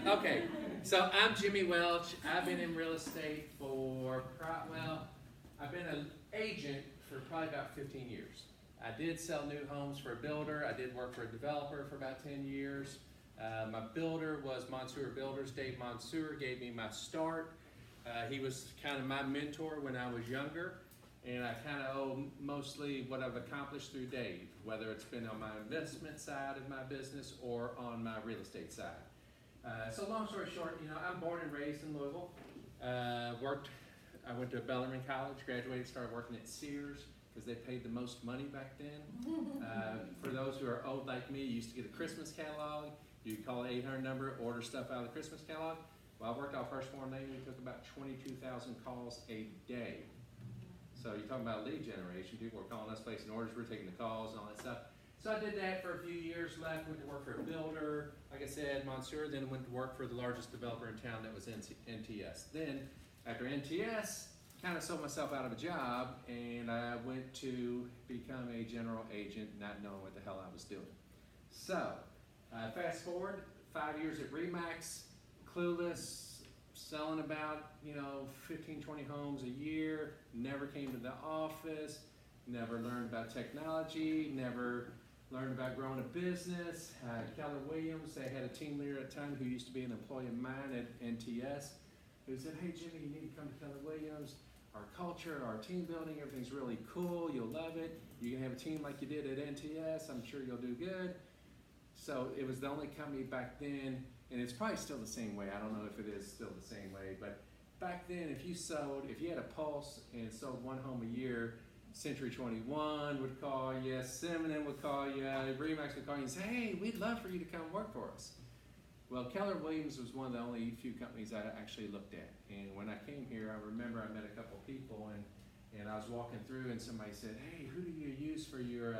Okay, so I'm Jimmy Welch. I've been in real estate I've been an agent for probably about 15 years. I did sell new homes for a builder. I did work for a developer for about 10 years. My builder was Monsoor Builders. Dave Monsoor gave me my start. He was kind of my mentor when I was younger, and I kind of owe mostly what I've accomplished through Dave, whether it's been on my investment side of my business or on my real estate side. So long story short, I'm born and raised in Louisville. I went to Bellarmine College, graduated, started working at Sears because they paid the most money back then. For those who are old like me, you used to get a Christmas catalog. You call the 800 number, order stuff out of the Christmas catalog. Well, I worked out Firstborn Lane. We took about 22,000 calls a day. So you're talking about lead generation. People were calling us, placing orders. We're taking the calls and all that stuff. So I did that for a few years, left, went to work for a builder, like I said, Monsoor, then went to work for the largest developer in town, that was NTS. Then, after NTS, kind of sold myself out of a job, and I went to become a general agent, not knowing what the hell I was doing. So, fast forward, 5 years at Remax, clueless, selling about 15, 20 homes a year, never came to the office, never learned about technology, never learned about growing a business. Keller Williams, they had a team leader at the time who used to be an employee of mine at NTS, who said, "Hey Jimmy, you need to come to Keller Williams. Our culture, our team building, everything's really cool. You'll love it. You can have a team like you did at NTS. I'm sure you'll do good." So it was the only company back then, and it's probably still the same way. I don't know if it is still the same way, but back then, if you had a pulse and sold one home a year, Century 21 would call you, Seminole would call you, Remax would call you and say, "Hey, we'd love for you to come work for us." Well, Keller Williams was one of the only few companies I actually looked at. And when I came here, I remember I met a couple people, and I was walking through, and somebody said, "Hey, who do you use for your,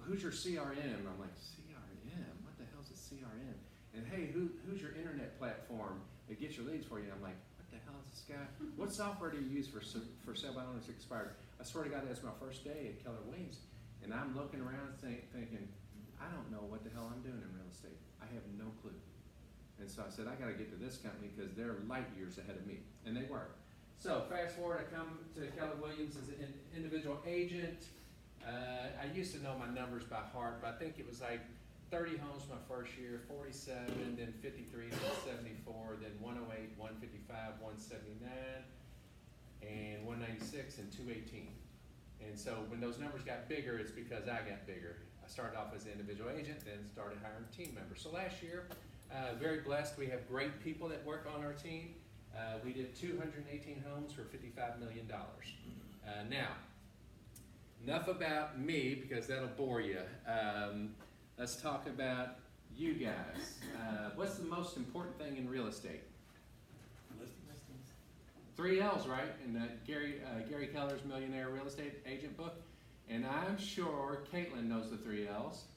who's your CRM?" I'm like, "CRM? What the hell's a CRM? And hey, who's your internet platform that gets your leads for you?" And I'm like, "What the hell is this guy? What software do you use for sale by owners expired?" I swear to God, that's my first day at Keller Williams, and I'm looking around thinking, I don't know what the hell I'm doing in real estate. I have no clue. And so I said, I got to get to this company because they're light years ahead of me, and they were. So fast forward, I come to Keller Williams as an individual agent. I used to know my numbers by heart, but I think it was like 30 homes my first year, 47, then 53, then 74, then 108, 155, 179, and 196, and 218. And so when those numbers got bigger, it's because I got bigger. I started off as an individual agent, then started hiring team members. So last year, very blessed. We have great people that work on our team. We did 218 homes for $55 million. Now, enough about me because that'll bore you. Let's talk about you guys. What's the most important thing in real estate? Listings. 3 L's, right? In Gary Keller's Millionaire Real Estate Agent book. And I'm sure Caitlin knows the 3 L's.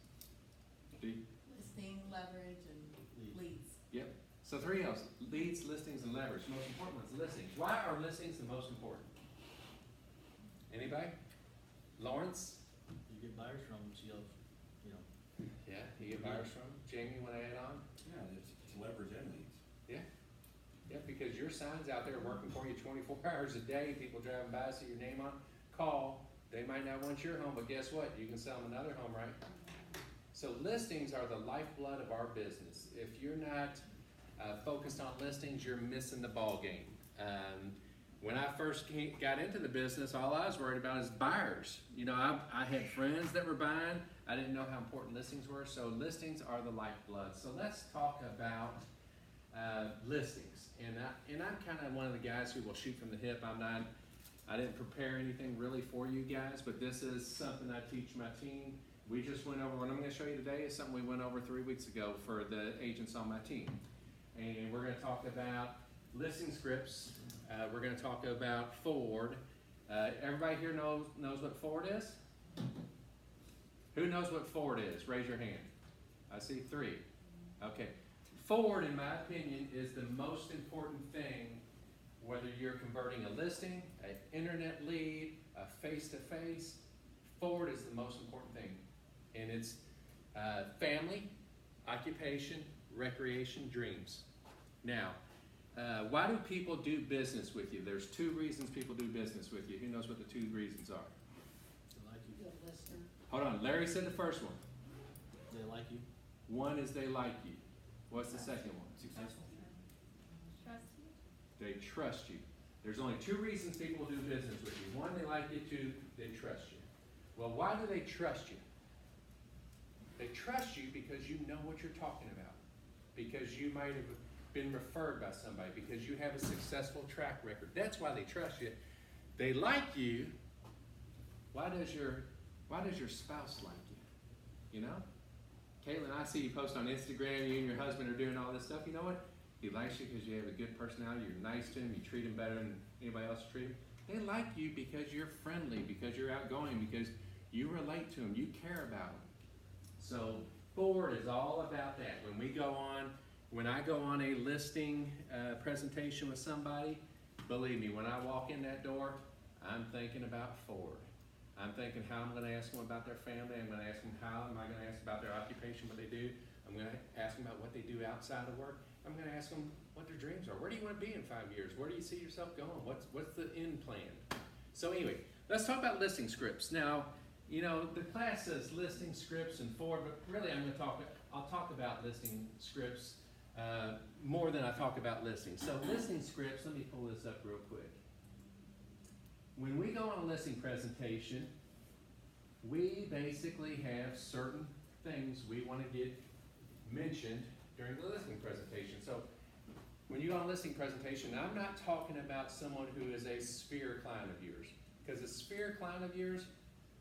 Listing, leverage, and leads. Yep. So 3 L's, leads, listings, and leverage. The most important one is listings. Why are listings the most important? Anybody? Lawrence? You get buyers from them, so Yeah, you get buyers from. Jamie, want to add on? Yeah, it's leverage and leads. Yeah, because your sign's out there working for you 24 hours a day. People driving by, see your name on, call. They might not want your home, but guess what? You can sell them another home, right? So listings are the lifeblood of our business. If you're not focused on listings, you're missing the ball game. When I first got into the business, all I was worried about is buyers. I had friends that were buying. I didn't know how important listings were. So listings are the lifeblood. So let's talk about listings. And I'm kind of one of the guys who will shoot from the hip. I didn't prepare anything really for you guys, but this is something I teach my team. We just went over, what I'm going to show you today is something we went over 3 weeks ago for the agents on my team. And we're going to talk about listing scripts. We're going to talk about Ford. Everybody here knows what Ford is? Who knows what Ford is? Raise your hand. I see 3. Okay. Ford, in my opinion, is the most important thing. Whether you're converting a listing, an internet lead, a face-to-face, Ford is the most important thing. And it's family, occupation, recreation, dreams. Now, why do people do business with you? There's 2 reasons people do business with you. Who knows what the 2 reasons are? They like you. Good listener. Hold on, Larry said the first one. They like you. One is they like you. What's the second one? Successful. Trust you. They trust you. There's only 2 reasons people do business with you. 1, they like you. 2, they trust you. Well, why do they trust you? They trust you because you know what you're talking about. Because you might have been referred by somebody. Because you have a successful track record. That's why they trust you. They like you. Why does your spouse like you? You know? Caitlin, I see you post on Instagram, you and your husband are doing all this stuff. You know what? He likes you because you have a good personality, you're nice to him, you treat him better than anybody else treat him. They like you because you're friendly, because you're outgoing, because you relate to them, you care about them. So Ford is all about that. When I go on a listing presentation with somebody, believe me, when I walk in that door, I'm thinking about Ford. I'm thinking how I'm going to ask them about their family. I'm going to ask them how am I going to ask about their occupation, what they do. I'm going to ask them about what they do outside of work. I'm going to ask them what their dreams are. Where do you want to be in 5 years? Where do you see yourself going? What's the end plan? So anyway, let's talk about listing scripts. Now, you know, the class says listing scripts and Ford, but really I'll talk about listing scripts more than I talk about listings. So listing scripts, let me pull this up real quick. When we go on a listing presentation, we basically have certain things we want to get mentioned during the listing presentation. So when you go on a listing presentation, I'm not talking about someone who is a sphere client of yours. Because a sphere client of yours,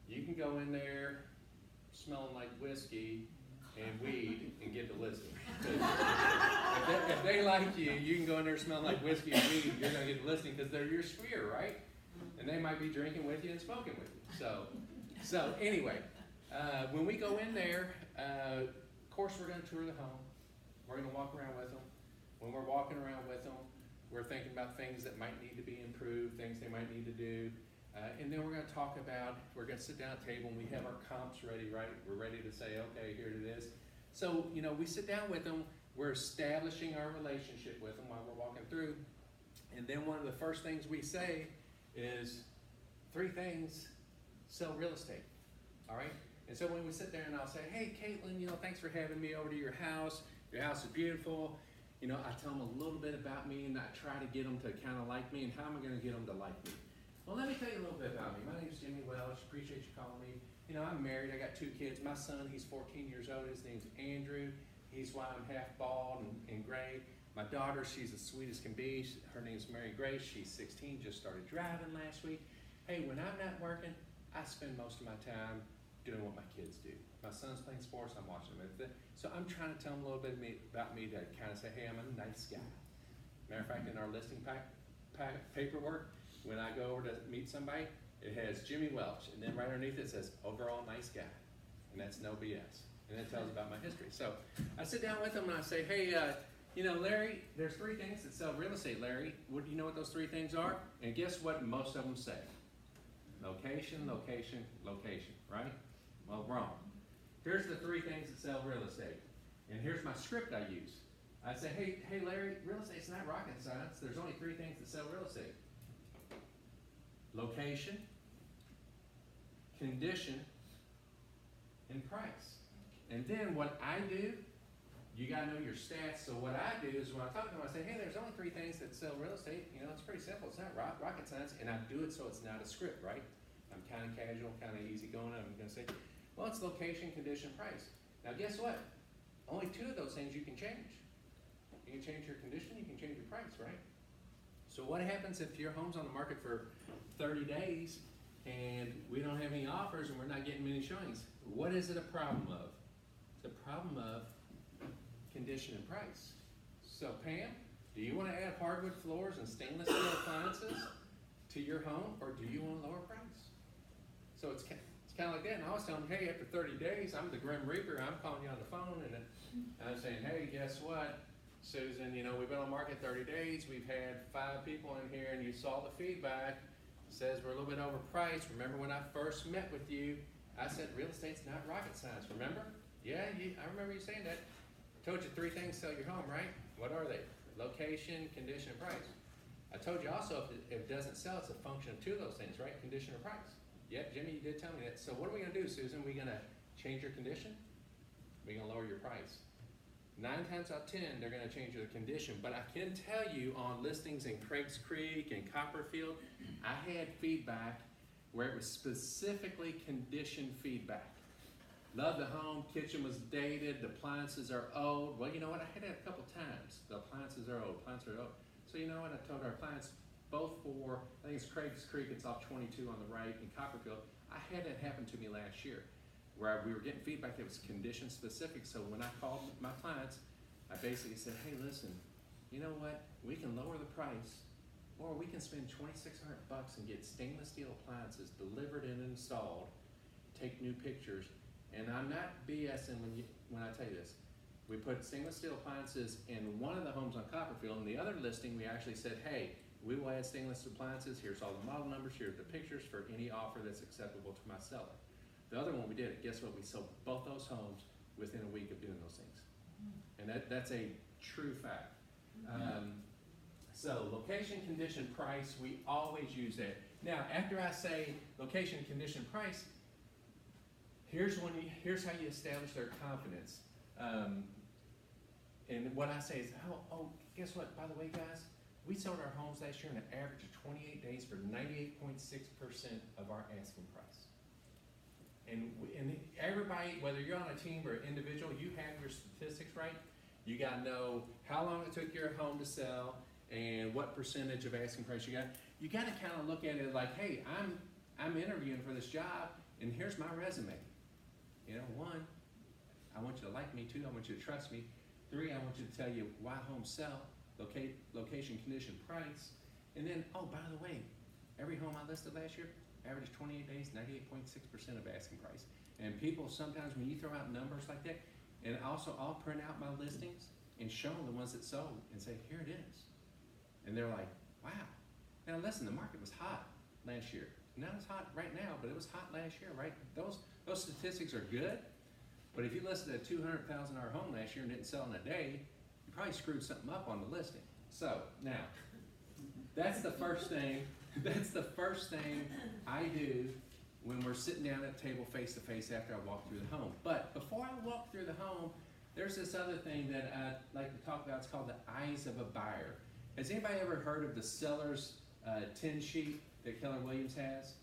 you can go in there smelling like whiskey and weed and get the listing. If they like you, you can go in there smelling like whiskey and weed, you're going to get the listing because they're your sphere, right? And they might be drinking with you and smoking with you. So anyway, when we go in there, of course we're going to tour the home. We're going to walk around with them. When we're walking around with them, we're thinking about things that might need to be improved, things they might need to do. And then we're going to we're going to sit down at the table and we have our comps ready, right? We're ready to say, okay, here it is. So, you know, we sit down with them. We're establishing our relationship with them while we're walking through. And then one of the first things we say is 3 things sell real estate, all right? And so when we sit there and I'll say, hey, Caitlin, you know, thanks for having me over to your house. Your house is beautiful. You know, I tell them a little bit about me and I try to get them to kind of like me. And how am I going to get them to like me? Well, let me tell you a little bit about me. My name's Jimmy Welch. Appreciate you calling me. You know, I'm married. I got 2 kids. My son, he's 14 years old. His name's Andrew. He's why I'm half bald and gray. My daughter, she's as sweet as can be. Her name's Mary Grace. She's 16, just started driving last week. Hey, when I'm not working, I spend most of my time doing what my kids do. My son's playing sports, I'm watching them. So I'm trying to tell them a little bit about me to kind of say, hey, I'm a nice guy. Matter of fact, in our listing paperwork, when I go over to meet somebody, it has Jimmy Welch, and then right underneath it says, overall nice guy. And that's no BS. And it tells about my history. So I sit down with them and I say, hey, you know, Larry, there's 3 things that sell real estate, Larry. Do you know what those 3 things are? And guess what most of them say? Location, location, location, right? Well, wrong. Here's the 3 things that sell real estate. And here's my script I use. I say, hey, Larry, real estate's not rocket science. There's only 3 things that sell real estate. Location, condition, and price. And then what I do, you gotta know your stats. So what I do is when I talk to them, I say, hey, there's only 3 things that sell real estate. You know, it's pretty simple. It's not rocket science. And I do it so it's not a script, right? I'm kind of casual, kind of easygoing. I'm gonna say, well, it's location, condition, price. Now guess what? Only 2 of those things you can change. You can change your condition, you can change your price, right? So what happens if your home's on the market for 30 days and we don't have any offers and we're not getting many showings? What is it a problem of? It's a problem of condition and price. So Pam, do you want to add hardwood floors and stainless steel appliances to your home, or do you want a lower price? So it's kind of like that. And I was telling them, hey, after 30 days, I'm the Grim Reaper. I'm calling you on the phone and I'm saying, hey, guess what? Susan, you know, we've been on market 30 days. We've had 5 people in here, and you saw the feedback. It says we're a little bit overpriced. Remember when I first met with you, I said real estate's not rocket science, remember? Yeah, I remember you saying that. told you 3 things sell your home, right? What are they? Location, condition, and price. I told you also if it doesn't sell, it's a function of 2 of those things, right? Condition or price. Yep, Jimmy, you did tell me that. So what are we gonna do, Susan? We gonna change your condition? We gonna lower your price? 9 times out of 10, they're gonna change your condition. But I can tell you on listings in Craigs Creek and Copperfield, I had feedback where it was specifically condition feedback. Love the home, kitchen was dated, the appliances are old. Well, you know what? I had that a couple times. The appliances are old, So you know what? I told our clients, both for, I think it's Craigs Creek, it's off 22 on the right, and Copperfield, I had that happen to me last year, where we were getting feedback that was condition specific. So when I called my clients, I basically said, hey, listen, you know what? We can lower the price, or we can spend $2,600 and get stainless steel appliances delivered and installed, take new pictures. And I'm not BSing when I tell you this. We put stainless steel appliances in one of the homes on Copperfield, and the other listing we actually said, hey, we will add stainless appliances, here's all the model numbers, here's the pictures for any offer that's acceptable to my seller. The other one we did it, guess what? We sold both those homes within a week of doing those things. And that's a true fact. So location, condition, price, we always use that. Now, after I say location, condition, price, here's how you establish their confidence. And what I say is, oh, guess what? By the way, guys, we sold our homes last year in an average of 28 days for 98.6% of our asking price. And everybody, whether you're on a team or individual, you have your statistics right. You got to know how long it took your home to sell and what percentage of asking price you got. You got to kind of look at it like, hey, I'm interviewing for this job, and here's my resume. You know, 1, I want you to like me. 2, I want you to trust me. 3, I want you to tell you why homes sell, location, condition, price. And then, oh, by the way, every home I listed last year, averaged 28 days, 98.6% of asking price. And people sometimes, when you throw out numbers like that, and also I'll print out my listings and show them the ones that sold and say, here it is. And they're like, wow. Now listen, the market was hot last year. Not as hot right now, but it was hot last year, right? Those statistics are good. But if you listed a $200,000 home last year and didn't sell in a day, you probably screwed something up on the listing. So now, that's the first thing. That's the first thing I do when we're sitting down at the table face to face after I walk through the home. But before I walk through the home, there's this other thing that I like to talk about. It's called the eyes of a buyer. Has anybody ever heard of the seller's 10 sheet that Keller Williams has?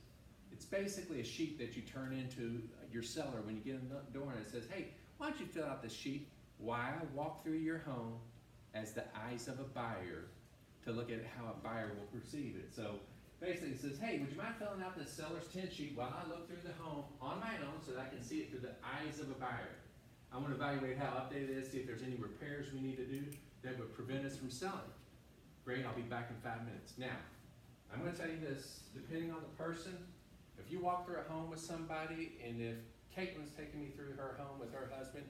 It's basically a sheet that you turn into your seller when you get in the door, and it says, hey, why don't you fill out this sheet? Why I walk through your home as the eyes of a buyer to look at how a buyer will perceive it. So basically it says, hey, would you mind filling out this seller's 10 sheet while I look through the home on my own so that I can see it through the eyes of a buyer? I want to evaluate how updated it is, see if there's any repairs we need to do that would prevent us from selling. Great, I'll be back in 5 minutes. Now, I'm going to tell you this, depending on the person, if you walk through a home with somebody, and if Caitlin's taking me through her home with her husband,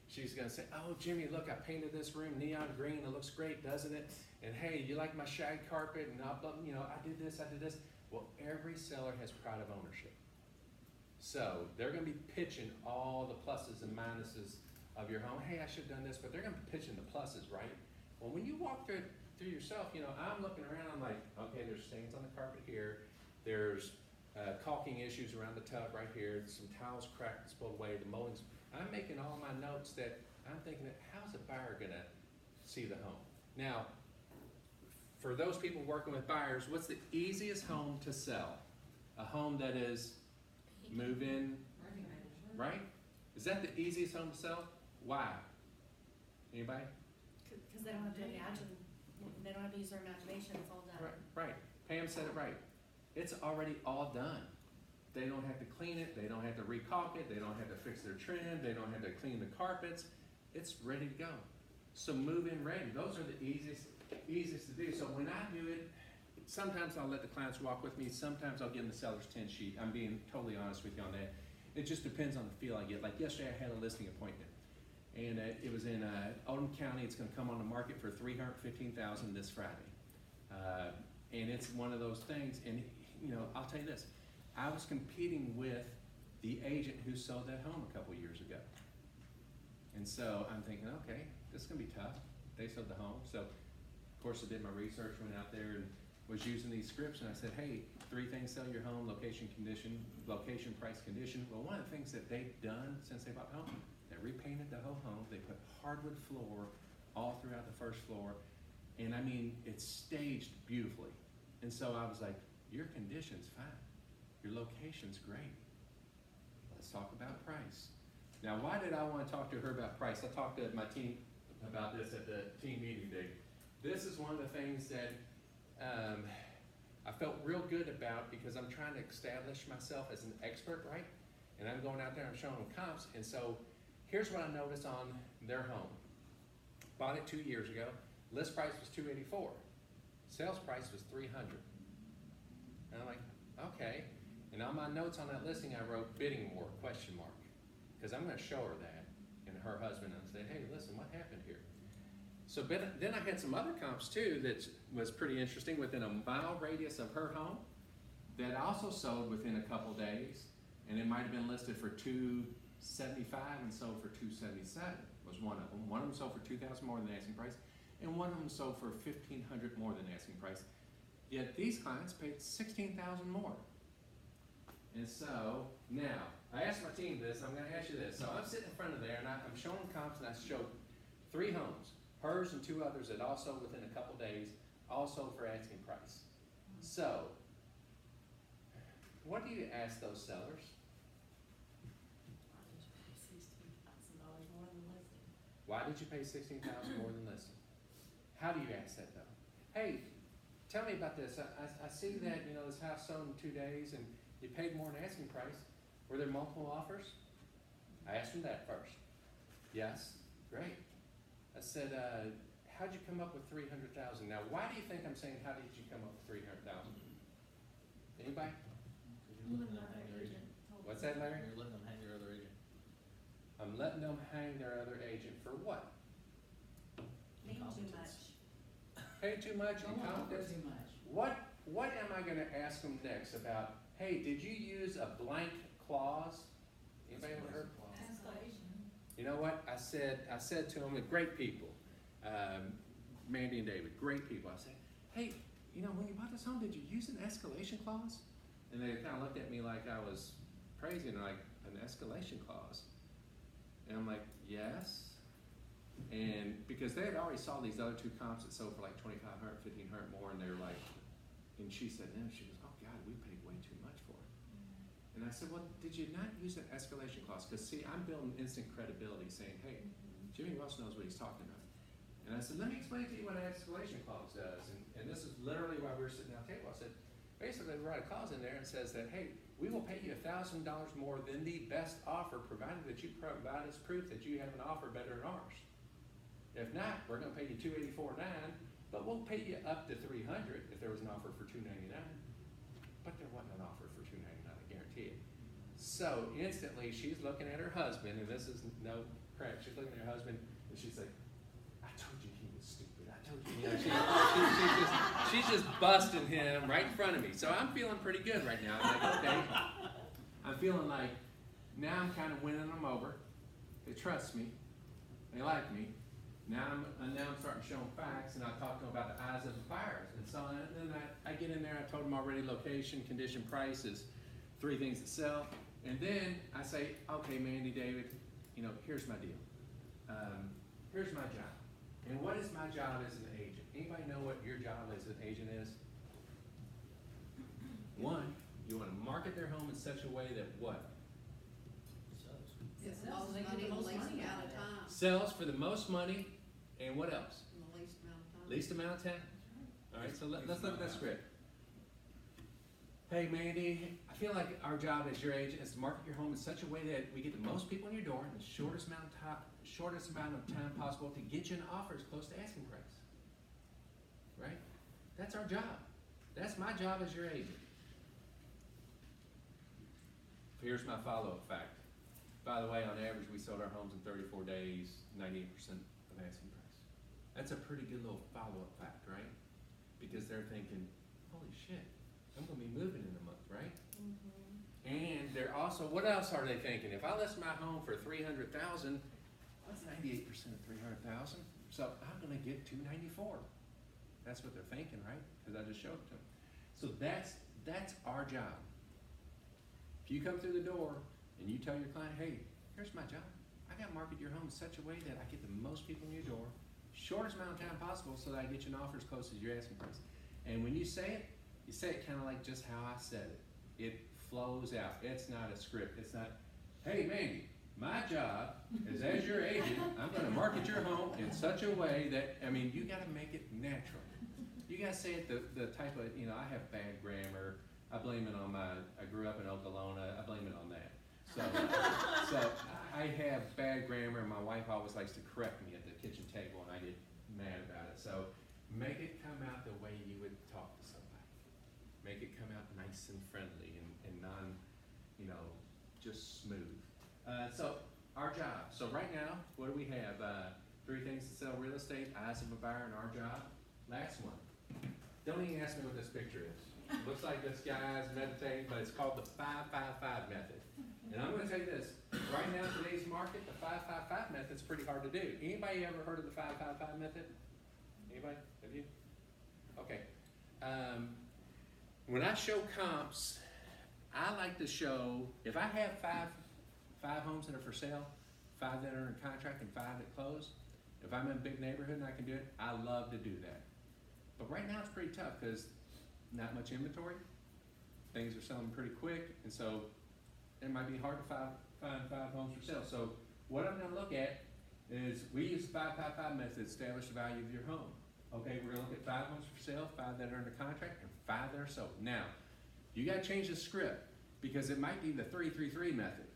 she's going to say, oh, Jimmy, look, I painted this room neon green. It looks great, doesn't it? And hey, you like my shag carpet? And I did this, I did this. Well, every seller has pride of ownership. So they're going to be pitching all the pluses and minuses of your home. Hey, I should have done this, but they're going to be pitching the pluses, right? Well, when you walk through yourself, I'm looking around, I'm like, okay, there's stains on the carpet here. There's caulking issues around the tub right here. Some towels cracked and spilled away. The moldings. I'm making all my notes that I'm thinking that how's a buyer gonna see the home? Now, for those people working with buyers, what's the easiest home to sell? A home that is move-in, right? Is that the easiest home to sell? Why? Anybody? Because they don't have to imagine, they don't have to use their imagination, it's all done. Right. Pam said it right. It's already all done. They don't have to clean it, they don't have to re-caulk it, they don't have to fix their trim, they don't have to clean the carpets. It's ready to go. So move-in ready. Those are the easiest to do. So when I do it, sometimes I'll let the clients walk with me, sometimes I'll give them the seller's 10 sheet. I'm being totally honest with you on that. It just depends on the feel I get. Like yesterday I had a listing appointment, and it was in Oldham County. It's gonna come on the market for $315,000 this Friday. And it's one of those things, and I'll tell you this, I was competing with the agent who sold that home a couple years ago. And so I'm thinking, okay, this is gonna be tough. They sold the home, so of course I did my research, went out there and was using these scripts, and I said, hey, 3 things sell your home: location, condition, location, price, condition. Well, one of the things that they've done since they bought the home, they repainted the whole home. They put hardwood floor all throughout the first floor, and I mean, it's staged beautifully. And so I was like, your condition's fine, your location's great. Let's talk about price. Now, why did I want to talk to her about price? I talked to my team about this at the team meeting day. This is one of the things that I felt real good about, because I'm trying to establish myself as an expert, right? And I'm going out there and I'm showing them comps. And so here's what I noticed on their home. Bought it 2 years ago. List price was $284. Sales price was $300. And I'm like, okay. And on my notes on that listing, I wrote bidding war, ? Because I'm going to show her that and her husband, and say, hey, listen, what happened here? So then I had some other comps too that was pretty interesting within a mile radius of her home that also sold within a couple days, and it might have been listed for $275 and sold for $277 was one of them. One of them sold for $2,000 more than the asking price, and one of them sold for $1,500 more than the asking price. Yet these clients paid $16,000 more. And so now I asked my team this. I'm going to ask you this. So I'm sitting in front of there, and I'm showing comps, and I showed 3 homes. Hers and 2 others that also within a couple days, also for asking price. So, what do you ask those sellers? Why did you pay $16,000 more than listed? How do you ask that though? Hey, tell me about this. I see that, you know, this house sold in 2 days and you paid more than asking price. Were there multiple offers? I asked them that first. Yes, great. I said, how'd you come up with $300,000? Now, why do you think I'm saying, how did you come up with $300,000? Anybody? What's that, Larry? You're letting them hang your other agent. I'm letting them hang their other agent for what? Paying too much. Pay too much and confidence? Too much. What am I gonna ask them next about, hey, did you use a blank clause? Anybody ever heard? You know what? I said to them, great people, Mandy and David, great people. I said, hey, you know, when you bought this home, did you use an escalation clause? And they kind of looked at me like I was crazy, and like, an escalation clause? And I'm like, yes. And because they had already saw these other 2 comps that sold for like $2,500, $1,500 more, and they were like, and she said, no, she goes, oh God, we paid way too much for it. And I said, well, did you not use an escalation clause? Because see, I'm building instant credibility, saying, hey, Jimmy Welch knows what he's talking about. And I said, let me explain to you what an escalation clause does. And this is literally why we were sitting down at the table. I said, basically, we write a clause in there and says that, hey, we will pay you $1,000 more than the best offer, provided that you provide us proof that you have an offer better than ours. If not, we're going to pay you $284.9, but we'll pay you up to $300 if there was an offer for $299. But there wasn't an offer for $299, I guarantee it. So instantly, she's looking at her husband, and this is no crap. She's looking at her husband, and she's like, I told you he was stupid. I told you. You know, she's just busting him right in front of me. So I'm feeling pretty good right now. I'm like, okay. I'm feeling like now I'm kind of winning them over. They trust me. They like me. Now I'm starting to show them facts, and I talk to them about the eyes of the buyers. And so then I get in there. I told them already location, condition, price is 3 things that sell. And then I say, okay, Mandy, David, you know, here's my deal. Here's my job. And what is my job as an agent? Anybody know what your job as an agent is? 1, you want to market their home in such a way that what? It's the most money, the least amount of time. Sells for the most money, and what else? In the least amount of time. Least amount of time? All right, so let's look at that script. Hey, Mandy, I feel like our job as your agent is to market your home in such a way that we get the most people in your door in the shortest amount of time possible to get you an offer as close to asking price. Right? That's our job. That's my job as your agent. Here's my follow-up fact. By the way, on average, we sold our homes in 34 days, 98% of asking price. That's a pretty good little follow-up fact, right? Because they're thinking, holy shit, I'm going to be moving in a month, right? Mm-hmm. And they're also, what else are they thinking? If I list my home for $300,000, what's 98% of 300,000? So I'm gonna get 294. That's what they're thinking, right? Because I just showed it to them. So that's our job. If you come through the door and you tell your client, hey, here's my job. I gotta market your home in such a way that I get the most people in your door, shortest amount of time possible so that I get you an offer as close as your asking price. And when you say it kind of like just how I said it. It flows out. It's not a script. It's not, hey, Mandy, my job is as your agent, I'm gonna market your home in such a way that, I mean, you gotta make it natural. You gotta say it the type of, you know, I have bad grammar. I blame it on I grew up in Oklahoma. I blame it on that. So I have bad grammar, and my wife always likes to correct me at the kitchen table, and I get mad about it. So make it come out the way you would talk to somebody. Make it come out nice and friendly and non, you know, just smooth. So our job. So right now, what do we have? 3 things to sell real estate, eyes of a buyer, and our job. Last one. Don't even ask me what this picture is. Looks like this guy's meditating, but it's called the 5-5-5 method. And I'm gonna tell you this, right now, today's market, the 5-5-5 method's pretty hard to do. Anybody ever heard of the 5-5-5 method? Anybody? Have you? Okay. When I show comps, I like to show, if I have five homes that are for sale, 5 that are in contract and 5 that close, if I'm in a big neighborhood and I can do it, I love to do that. But right now it's pretty tough because not much inventory. Things are selling pretty quick, and so it might be hard to find 5 homes for sale. So what I'm gonna look at is we use the 5-5-5 method to establish the value of your home. Okay, we're gonna look at 5 homes for sale, 5 that are under contract, and 5 that are sold. Now, you gotta change the script because it might be the 3-3-3 method,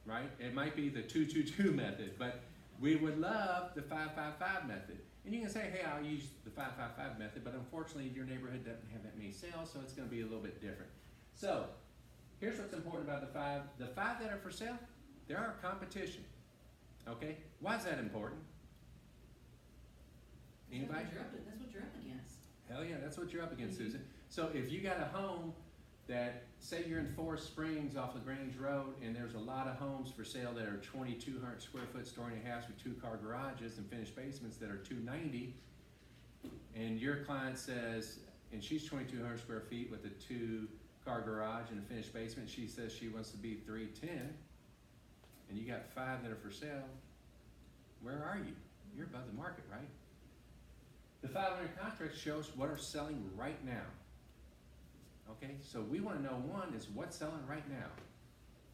right? It might be the 2-2-2 method, but we would love the 5-5-5 method. And you can say, hey, I'll use the 5-5-5 method, but unfortunately your neighborhood doesn't have that many sales, so it's gonna be a little bit different. So, here's what's important about the 5. The 5 that are for sale, they're our competition, okay? Why is that important? Anybody? That's what you're up against. Hell yeah, that's what you're up against, Susan. So if you got a home that, say you're in Forest Springs off of Grange Road, and there's a lot of homes for sale that are 2,200 square foot storing a house with 2-car garages and finished basements that are $290, and your client says, and she's 2,200 square feet with a 2-car garage and a finished basement, she says she wants to be $310, and you got 5 that are for sale, where are you? You're above the market, right? The 500 contract shows what are selling right now. Okay, so we want to know, one is what's selling right now.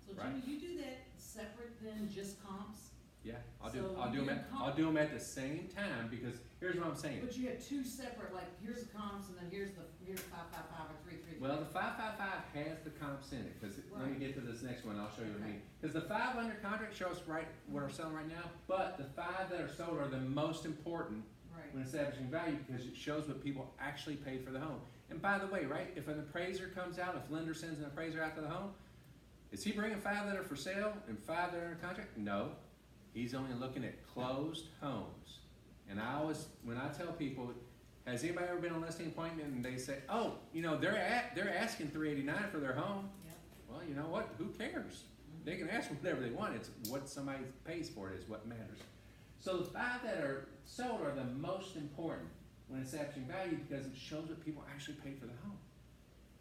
So Right. Jimmy, you do that separate than just comps, Yeah, I'll So do you them comp- I'll do them at the same time because here's what I'm saying. but you have 2 separate, like, here's the comps and then here's 5-5-5 or 3-3-3. Well, the 5-5-5 has the comps in it because let me Right. get to this next one. I'll show you what I Okay. mean. Because the 5 under contract shows right what are selling right now, but the 5 that are sold are the most important Right. when establishing value because it shows what people actually paid for the home. And by the way, right, if an appraiser comes out, if lender sends an appraiser out to the home, is he bringing 5 that are for sale and 5 that are under contract? No, he's only looking at closed homes. And I always, when I tell people, has anybody ever been on a listing appointment and they say, oh, you know, they're asking $389 for their home. Yep. Well, you know what? Who cares? They can ask whatever they want. It's what somebody pays for it is what matters. So the 5 that are sold are the most important when establishing value because it shows what people actually paid for the home.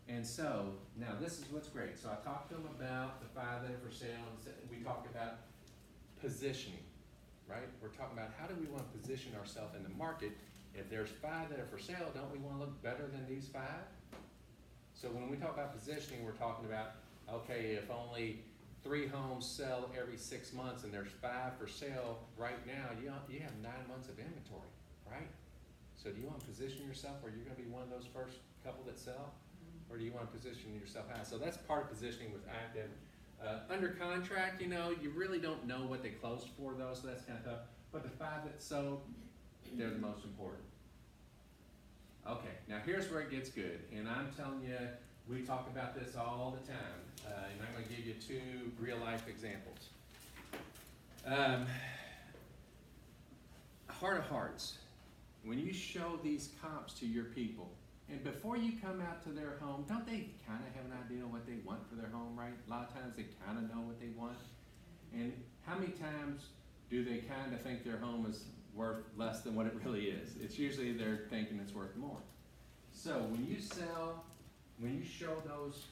And so, now this is what's great. So I talked to them about the 5 that are for sale, and we talked about positioning, right? We're talking about how do we want to position ourselves in the market. If there's 5 that are for sale, don't we want to look better than these 5? So when we talk about positioning, we're talking about, okay, if only 3 homes sell every 6 months and there's 5 for sale right now, you have 9 months of inventory, right? So do you want to position yourself where you're going to be one of those first couple that sell? Or do you want to position yourself out? So that's part of positioning with active. Under contract, you know, you really don't know what they closed for though, so that's kind of tough. But the 5 that sold, they're the most important. Okay, now here's where it gets good. And I'm telling you, we talk about this all the time. And I'm going to give you 2 real life examples. Heart of hearts. When you show these comps to your people, and before you come out to their home, don't they kind of have an idea of what they want for their home, right? A lot of times they kind of know what they want. And how many times do they kind of think their home is worth less than what it really is? It's usually they're thinking it's worth more. So when you show those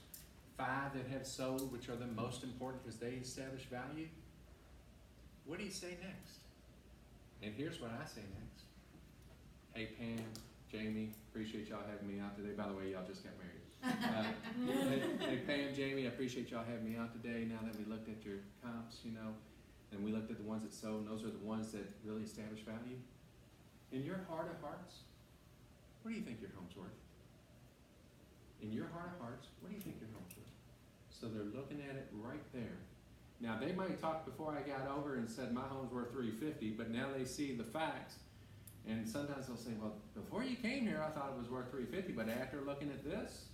5 that have sold, which are the most important because they establish value, what do you say next? And here's what I say next. Hey Pam, Jamie, appreciate y'all having me out today. By the way, y'all just got married. Hey Pam, Jamie, I appreciate y'all having me out today. Now that we looked at your comps, and we looked at the ones that sold, and those are the ones that really establish value. In your heart of hearts, what do you think your home's worth? In your heart of hearts, what do you think your home's worth? So they're looking at it right there. Now they might talk before I got over and said my home's worth $350, but now they see the facts, and sometimes they'll say, well, before you came here, I thought it was worth $350, but after looking at this,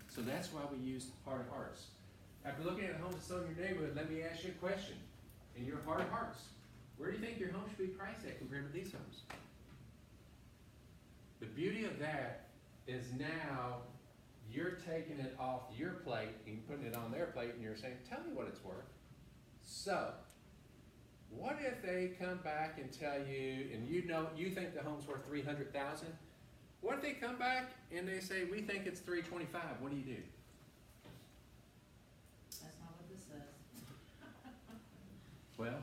so that's why we use heart of hearts. After looking at homes that sold in your neighborhood, let me ask you a question. In your heart of hearts, where do you think your home should be priced at compared to these homes? The beauty of that is now you're taking it off your plate and putting it on their plate, and you're saying, tell me what it's worth. So, what if they come back and tell you, and you think the home's worth $300,000? What if they come back and they say, we think it's $325,000? What do you do? That's not what this says. Well,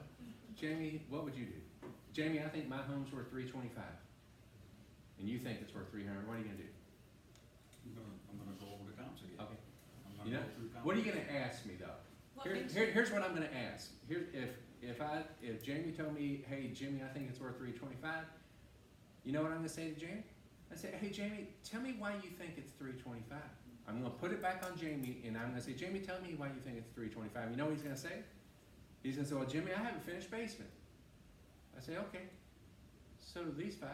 Jamie, what would you do? Jamie, I think my home's worth $325,000, and you think it's worth $300,000. What are you gonna do? I'm gonna go over the comps again. Okay. I'm gonna You know, go through comps. what are you gonna ask me though? Here's what I'm gonna ask. If Jamie told me, hey Jimmy, I think it's worth $325,000, you know what I'm gonna say to Jamie? I say, hey Jamie, tell me why you think it's $325,000. I'm gonna put it back on Jamie, and I'm gonna say, Jamie, tell me why you think it's $325,000. You know what he's gonna say? He's gonna say, well, Jimmy, I have a finished basement. I say, okay. So do these 5.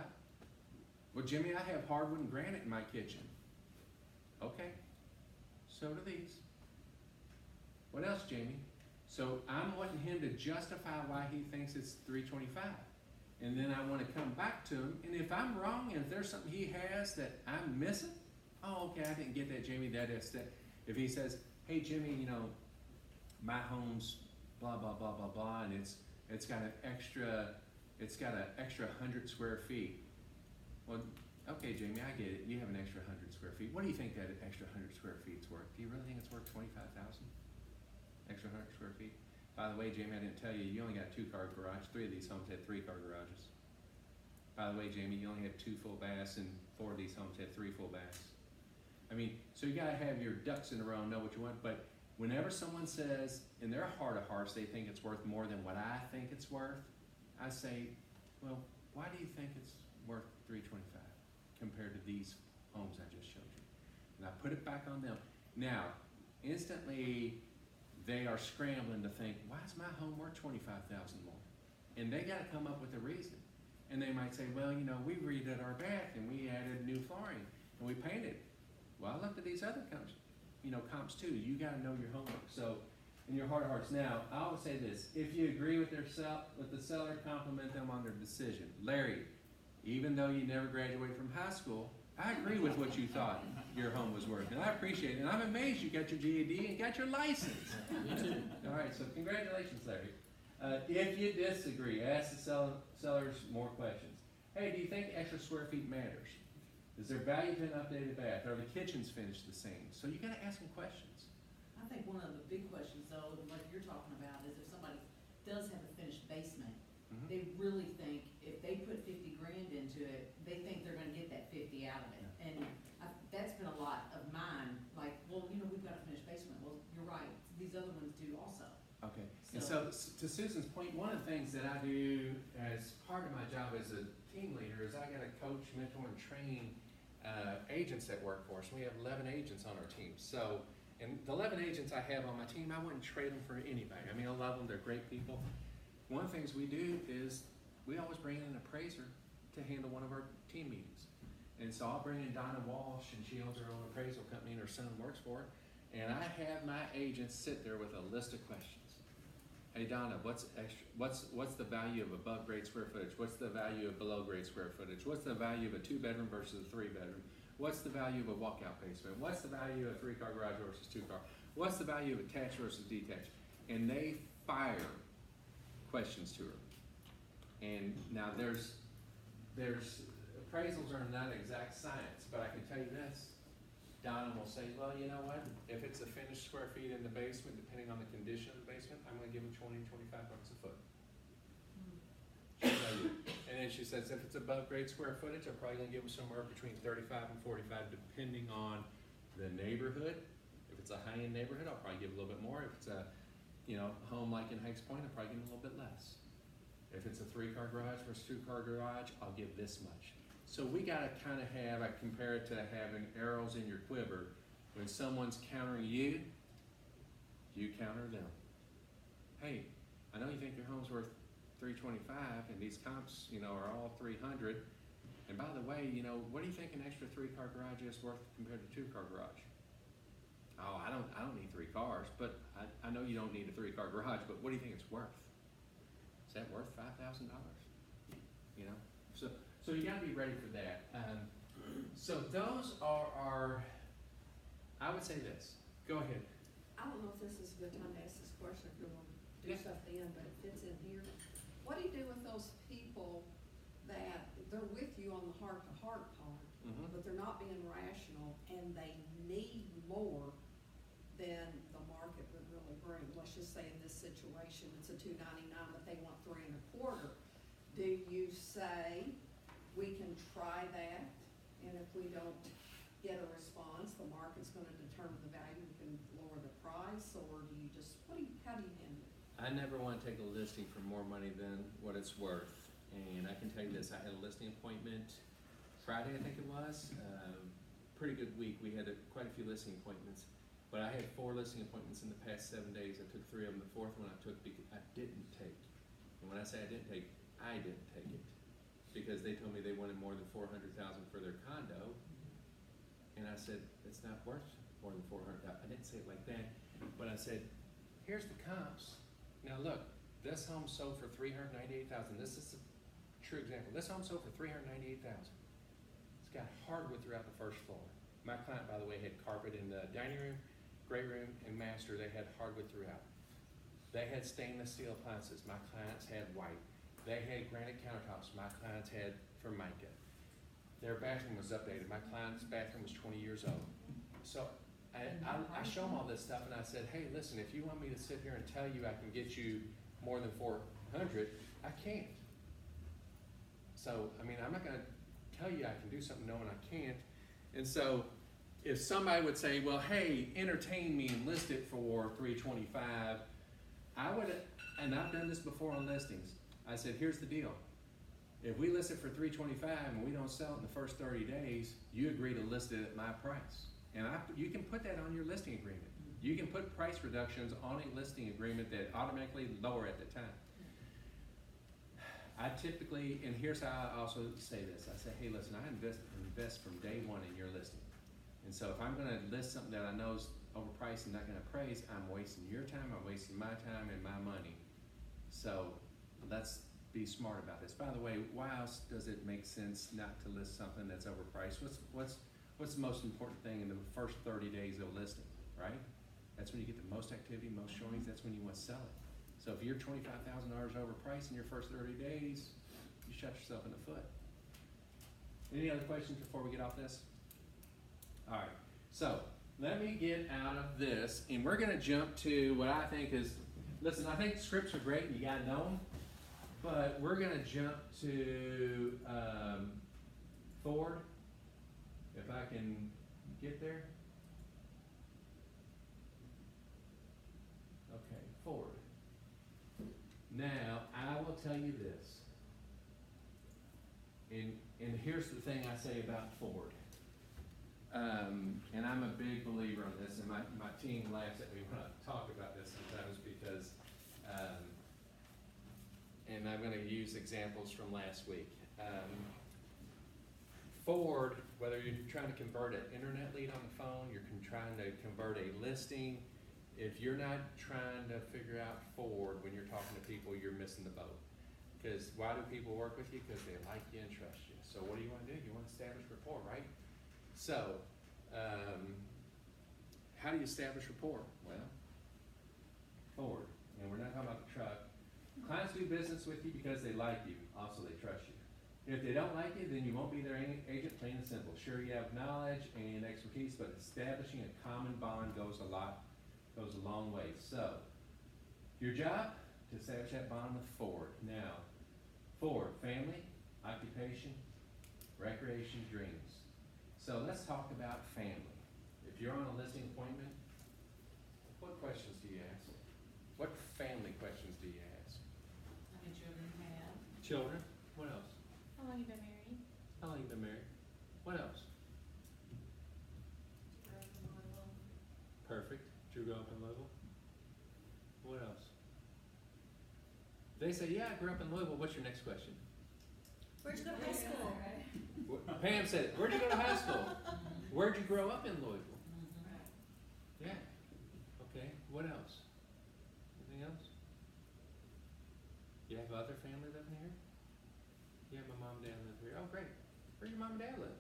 Well, Jimmy, I have hardwood and granite in my kitchen. Okay. So do these. What else, Jamie? So I'm wanting him to justify why he thinks it's $325,000. And then I want to come back to him, and if I'm wrong, and if there's something he has that I'm missing, oh, okay, I didn't get that, Jamie, that is that. If he says, hey, Jimmy, my home's blah, blah, blah, blah, blah, and it's got an extra 100 square feet. Well, okay, Jamie, I get it. You have an extra 100 square feet. What do you think that extra 100 square feet's worth? Do you really think it's worth $25,000? Extra 100 square feet? By the way, Jamie, I didn't tell you, you only got a 2-car garage. 3 of these homes had 3-car garages. By the way, Jamie, you only have 2 full baths, and 4 of these homes had 3 full baths. I mean, so you gotta have your ducks in a row and know what you want, but whenever someone says, in their heart of hearts, they think it's worth more than what I think it's worth, I say, well, why do you think it's worth $325,000 compared to these homes I just showed you? And I put it back on them. Now, instantly, they are scrambling to think, why is my home worth $25,000 more? And they gotta come up with a reason. And they might say, well, we redid our bath and we added new flooring and we painted. Well, I looked at these other comps, comps too. You gotta know your homework. So, in your heart of hearts. Now, I always say this: if you agree with the seller, compliment them on their decision. Larry, even though you never graduated from high school, I agree with what you thought your home was worth, and I appreciate it. And I'm amazed you got your GED and got your license. Me too. All right, so congratulations, Larry. If you disagree, ask the sellers more questions. Hey, do you think extra square feet matters? Is there value to an updated bath? Are the kitchens finished the same? So you got to ask them questions. I think one of the big questions though, like you're talking about, is if somebody does have a finished basement, Mhm. they really think if they put 50 grand into it, they think they're gonna get that 50 out of it. And that's been a lot of mine, like, well, we've got a finished basement. Well, you're right, these other ones do also. Okay, and so to Susan's point, one of the things that I do as part of my job as a team leader is I got to coach, mentor, and train agents that work for us. We have 11 agents on our team. So, and the 11 agents I have on my team, I wouldn't trade them for anybody. I mean, I love them, they're great people. One of the things we do is we always bring in an appraiser to handle one of our team meetings. And so I'll bring in Donna Walsh, and she owns her own appraisal company, and her son works for her. And I have my agents sit there with a list of questions. Hey Donna, what's the value of above grade square footage? What's the value of below grade square footage? What's the value of a 2-bedroom versus a 3-bedroom? What's the value of a walkout basement? What's the value of a 3-car garage versus 2-car? What's the value of attached versus detached? And they fire questions to her. And now there's appraisals are not exact science, but I can tell you this. Donna will say, well, you know what, if it's a finished square feet in the basement, depending on the condition of the basement, I'm gonna give them 20, 25 bucks a foot. She'll tell you. And then she says, if it's above grade square footage, I'm probably gonna give them somewhere between 35 and 45, depending on the neighborhood. If it's a high-end neighborhood, I'll probably give a little bit more. If it's a, home like in Hikes Point, I'll probably give them a little bit less. If it's a 3-car garage versus 2-car garage, I'll give this much. So we gotta kinda I compare it to having arrows in your quiver. When someone's countering you, you counter them. Hey, I know you think your home's worth $325 and these comps, are all $300. And by the way, what do you think an extra 3-car garage is worth compared to 2-car garage? Oh, I don't need 3 cars, but I know you don't need a 3-car garage, but what do you think it's worth? Is that worth $5,000? So you gotta be ready for that. So those are our, I would say this, go ahead. I don't know if this is a good time to ask this question, if you want to do Yeah. something, but it fits in here. What do you do with those people that they're with you on the heart-to-heart part, but they're not being rational and they need more than the market would really bring? Let's just say in this situation, it's a $299, but they want 3 1/4. Do you say, we can try that, and if we don't get a response, the market's gonna determine the value, we can lower the price, or do you just, how do you handle it? I never wanna take a listing for more money than what it's worth. And I can tell you this, I had a listing appointment Friday, I think it was. Pretty good week, we had quite a few listing appointments. But I had 4 listing appointments in the past 7 days. I took 3 of them. The 4th one I took because I didn't take. And when I say I didn't take it. Because they told me they wanted more than $400,000 for their condo. And I said, it's not worth more than $400,000. I didn't say it like that, but I said, here's the comps. Now look, this home sold for $398,000. This is a true example. This home sold for $398,000. It's got hardwood throughout the first floor. My client, by the way, had carpet in the dining room, great room, and master. They had hardwood throughout. They had stainless steel appliances. My clients had white. They had granite countertops. My clients had Formica. Their bathroom was updated. My client's bathroom was 20 years old. So I show them all this stuff, and I said, hey, listen, if you want me to sit here and tell you I can get you more than 400, I can't. So, I mean, I'm not gonna tell you I can do something knowing I can't. And so, if somebody would say, well, hey, entertain me and list it for $325, I would, and I've done this before on listings, I said, here's the deal. If we list it for $325 and we don't sell it in the first 30 days, you agree to list it at my price. And you can put that on your listing agreement. You can put price reductions on a listing agreement that automatically lower at the time. I typically, and here's how I also say this. I say, hey, listen, I invest from day one in your listing. And so if I'm gonna list something that I know is overpriced and not gonna appraise, I'm wasting your time, I'm wasting my time and my money. So let's be smart about this. By the way, why else does it make sense not to list something that's overpriced? What's the most important thing in the first 30 days of listing, right? That's when you get the most activity, most showings, that's when you want to sell it. So if you're $25,000 overpriced in your first 30 days, you shot yourself in the foot. Any other questions before we get off this? All right, so let me get out of this, and we're gonna jump to what I think is, listen, I think scripts are great, and you gotta know them, but we're gonna jump to Ford, if I can get there. Okay, Ford. Now, I will tell you this, and here's the thing I say about Ford. And I'm a big believer on this, and my team laughs at me when I talk about this sometimes because, and I'm gonna use examples from last week. Ford, whether you're trying to convert an internet lead on the phone, you're trying to convert a listing, if you're not trying to figure out Ford when you're talking to people, you're missing the boat. Because why do people work with you? Because they like you and trust you. So what do you want to do? You want to establish rapport, right? So, how do you establish rapport? Well, Ford, and we're not talking about the truck. Clients do business with you because they like you, also they trust you. If they don't like you, then you won't be their agent, plain and simple. Sure, you have knowledge and expertise, but establishing a common bond goes a long way. So, your job, to establish that bond with Ford. Now, Ford, family, occupation, recreation, dreams. So let's talk about family. If you're on a listing appointment, what questions do you ask? What family questions do you ask? How many children you have? Children. What else? How long you been married? How long you been married? What else? Perfect. Did you grow up in Louisville? What else? They say, yeah, I grew up in Louisville. What's your next question? Where'd you go to high school? Pam said, where'd you go to high school? Where'd you grow up in Louisville? Yeah. Okay. What else? Anything else? You have other family living here? Yeah, my mom and dad live here. Oh, great. Where your mom and dad live?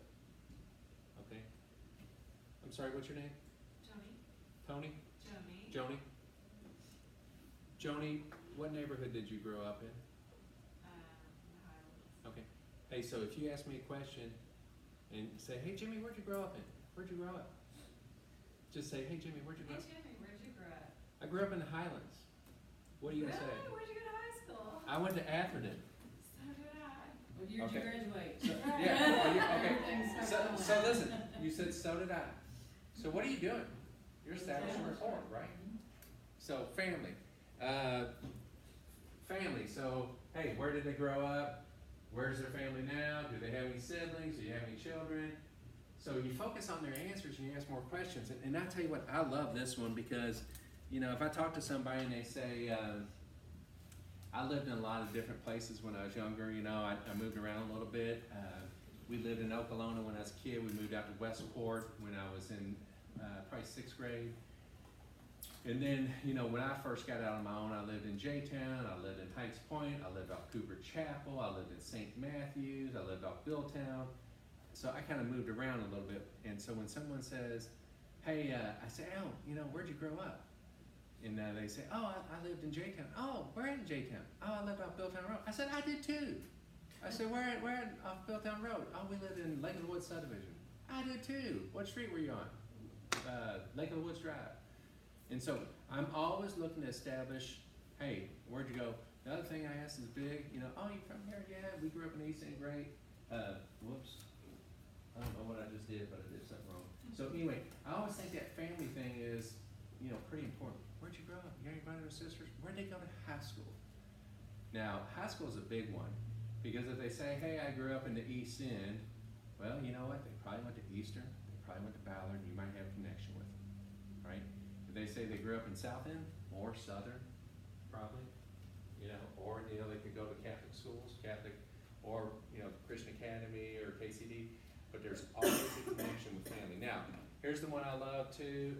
Okay. I'm sorry, what's your name? Tony? Joni? Joni, what neighborhood did you grow up in? Okay. Hey, so if you ask me a question and say, hey, Jimmy, where'd you grow up in? Where'd you grow up? Just say, hey, Jimmy, where'd you grow up? Where'd you grow up? I grew up in the Highlands. What are you going to say? Where'd you go to high school? I went to Atherton. So did I. What year did you Okay. graduate? Yeah. Okay. Everything's So listen, you said, so did I. So what are you doing? You're establishing rapport, right? So family. Family. So, hey, where did they grow up? Where's their family now? Do they have any siblings? Do you have any children? So you focus on their answers and you ask more questions. And I tell you what, I love this one because, you know, if I talk to somebody and they say, I lived in a lot of different places when I was younger, you know, I moved around a little bit. We lived in Okolona when I was a kid. We moved out to Westport when I was in probably 6th grade. And then, you know, when I first got out on my own, I lived in J-Town, I lived in Heights Point, I lived off Cooper Chapel, I lived in St. Matthews, I lived off Billtown. So I kind of moved around a little bit. And so when someone says, hey, I say, oh, you know, where'd you grow up? And they say, oh, I lived in J-Town. Oh, where in J-Town? Oh, I lived off Billtown Road. I said, I did too. I said, where off Billtown Road? Oh, we lived in Lake of the Woods subdivision. I did too. What street were you on? Lake of the Woods Drive. And so I'm always looking to establish, hey, where'd you go? The other thing I ask is big, you know, oh, you from here? Yeah, we grew up in East End, great. Whoops. I don't know what I just did, but I did something wrong. So anyway, I always think that family thing is, you know, pretty important. Where'd you grow up? You got any brothers or sisters? Where'd they go to high school? Now, high school is a big one because if they say, hey, I grew up in the East End, well, you know what? They probably went to Eastern, they probably went to Ballard, and you might have a connection with them, right? If they say they grew up in South End or Southern, probably, you know, or, you know, they could go to Catholic schools, or, you know, Christian Academy or KCD, but there's always a connection with family. Now, here's the one I love too,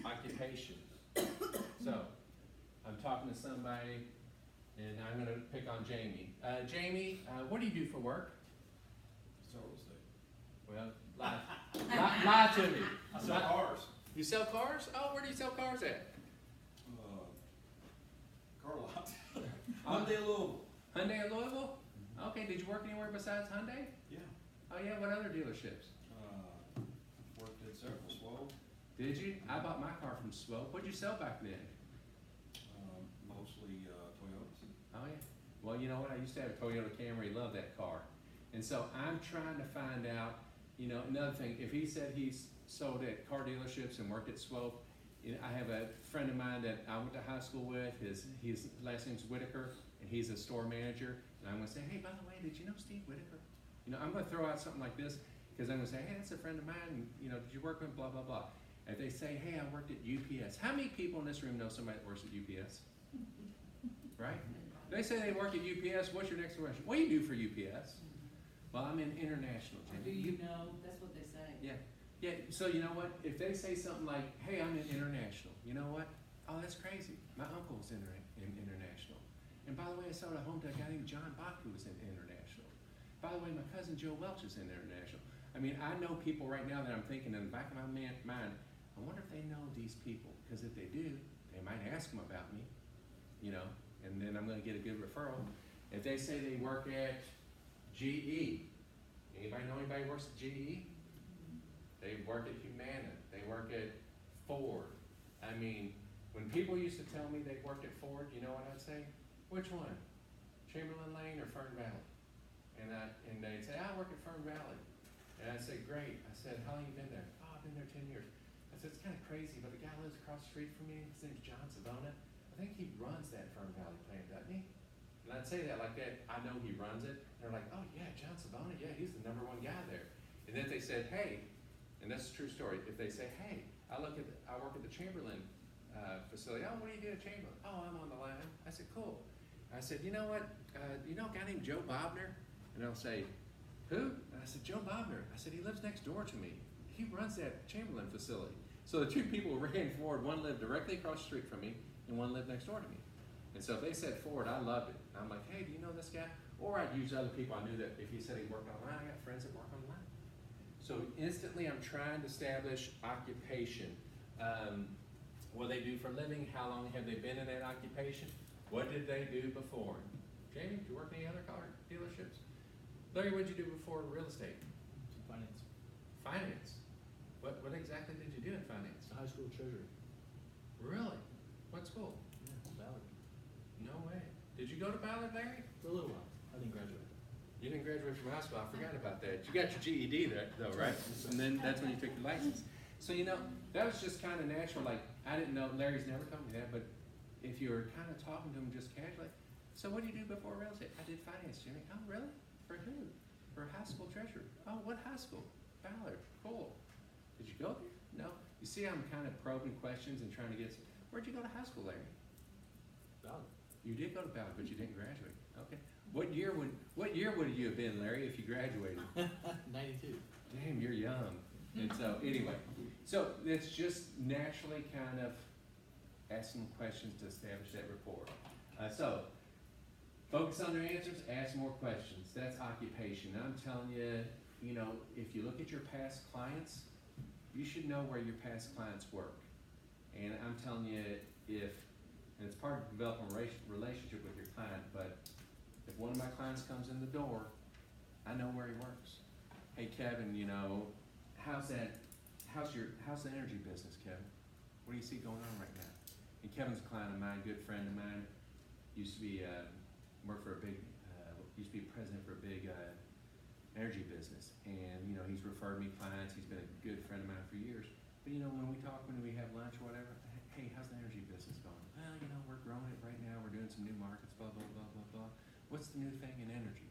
occupation. So, I'm talking to somebody, and I'm gonna pick on Jamie. Jamie, what do you do for work? Sell real estate. Well, lie to me. I sell cars. You sell cars? Oh, where do you sell cars at? Car lot. Hyundai Louisville. Hyundai of Louisville? Okay, did you work anywhere besides Hyundai? Yeah. Oh yeah, what other dealerships? Worked at several Swope. Did you? I bought my car from Swope. What'd you sell back then? Mostly Toyotas. Oh yeah. Well, you know what? I used to have a Toyota Camry. Love that car. And so I'm trying to find out, you know, another thing. If he said he's sold at car dealerships and worked at Swope, you know, I have a friend of mine that I went to high school with. His last name's Whitaker, and he's a store manager. And I'm gonna say, hey, by the way, did you know Steve Whitaker? You know, I'm gonna throw out something like this because I'm gonna say, hey, that's a friend of mine. And, you know, did you work with blah blah blah? If they say, hey, I worked at UPS. How many people in this room know somebody that works at UPS? Right? They say they work at UPS. What's your next question? What do you do for UPS? Well, I'm in international. Or do you know? That's what they say. Yeah. Yeah, so you know what? If they say something like, hey, I'm in international, you know what? Oh, that's crazy. My uncle was in international. And by the way, I sold a home to a guy named John Bach who was in international. By the way, my cousin Joe Welch is in international. I mean, I know people right now that I'm thinking in the back of my mind, I wonder if they know these people. Because if they do, they might ask them about me. you know, and then I'm gonna get a good referral. If they say they work at GE, anybody know anybody who works at GE? They work at Humana, they work at Ford. I mean, when people used to tell me they worked at Ford, you know what I'd say? Which one? Chamberlain Lane or Fern Valley? And they'd say, I work at Fern Valley. And I'd say, great. I said, how long you been there? Oh, I've been there 10 years. I said, it's kind of crazy, but the guy lives across the street from me. His name's John Savona. I think he runs that Fern Valley plant, doesn't he? And I'd say that like that. I know he runs it. And they're like, oh yeah, John Savona, yeah, he's the #1 guy there. And then if they said, hey, and that's a true story. If they say, hey, I work at the Chamberlain facility. Oh, what do you do at Chamberlain? Oh, I'm on the line. I said, cool. I said, you know what? You know a guy named Joe Bobner? And they'll say, who? And I said, Joe Bobner. I said, he lives next door to me. He runs that Chamberlain facility. So the two people ran forward. One lived directly across the street from me, and one lived next door to me. And so if they said Ford, I loved it. I'm like, hey, do you know this guy? Or I'd use other people. I knew that if he said he worked online, I got friends that work online. So instantly I'm trying to establish occupation. What they do for a living, how long have they been in that occupation? What did they do before? Jamie, did you work in any other car dealerships? Larry, what did you do before real estate? Finance. Finance. What exactly did you do in finance? High school treasurer. Really? What school? Yeah, Ballard. No way. Did you go to Ballard, Larry? For a little while. I didn't graduate. You didn't graduate from high school. I forgot about that. You got your GED there, though, right? And then that's when you took your license. So, you know, that was just kind of natural. Like, I didn't know, Larry's never told me that, but if you were kind of talking to him just casually, so what do you do before real estate? I did finance, Jimmy. Oh, really? For who? For a high school treasurer. Oh, what high school? Ballard. Cool. Did you go there? No. You see, I'm kind of probing questions and trying to get some. Where'd you go to high school, Larry? Ballard. You did go to Ballard, but you didn't graduate. Okay. What year would you have been, Larry, if you graduated? 92. Damn, you're young. And so, anyway, so it's just naturally kind of asking questions to establish that rapport. So, focus on their answers, ask more questions. That's occupation. And I'm telling you, you know, if you look at your past clients, you should know where your past clients work. And I'm telling you, and it's part of developing a relationship with your client, but if one of my clients comes in the door, I know where he works. Hey, Kevin, you know, how's the energy business, Kevin? What do you see going on right now? And Kevin's a client of mine, good friend of mine, used to be, worked for a big, used to be president for a big energy business. And, you know, he's referred me clients, he's been a good friend of mine for years. But, you know, when we have lunch or whatever, hey, how's the energy business going? Well, you know, we're growing it right now, we're doing some new markets, blah, blah, blah, blah, blah. What's the new thing in energy?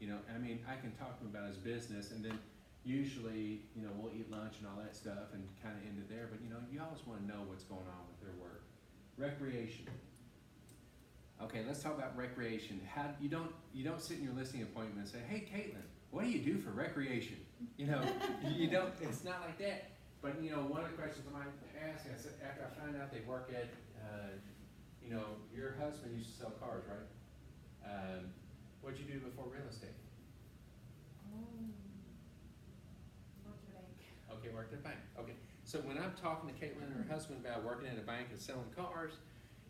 You know, I mean, I can talk to him about his business, and then usually, you know, we'll eat lunch and all that stuff and kind of end it there. But, you know, you always want to know what's going on with their work. Recreation. Okay, let's talk about recreation. You don't sit in your listening appointment and say, hey, Caitlin, what do you do for recreation? You know, you don't, it's not like that. But, you know, one of the questions I might ask, I said, after I find out they work at, you know, your husband used to sell cars, right? What'd you do before real estate? Worked at a bank. Okay, worked at a bank. Okay, so when I'm talking to Caitlin and her husband about working at a bank and selling cars,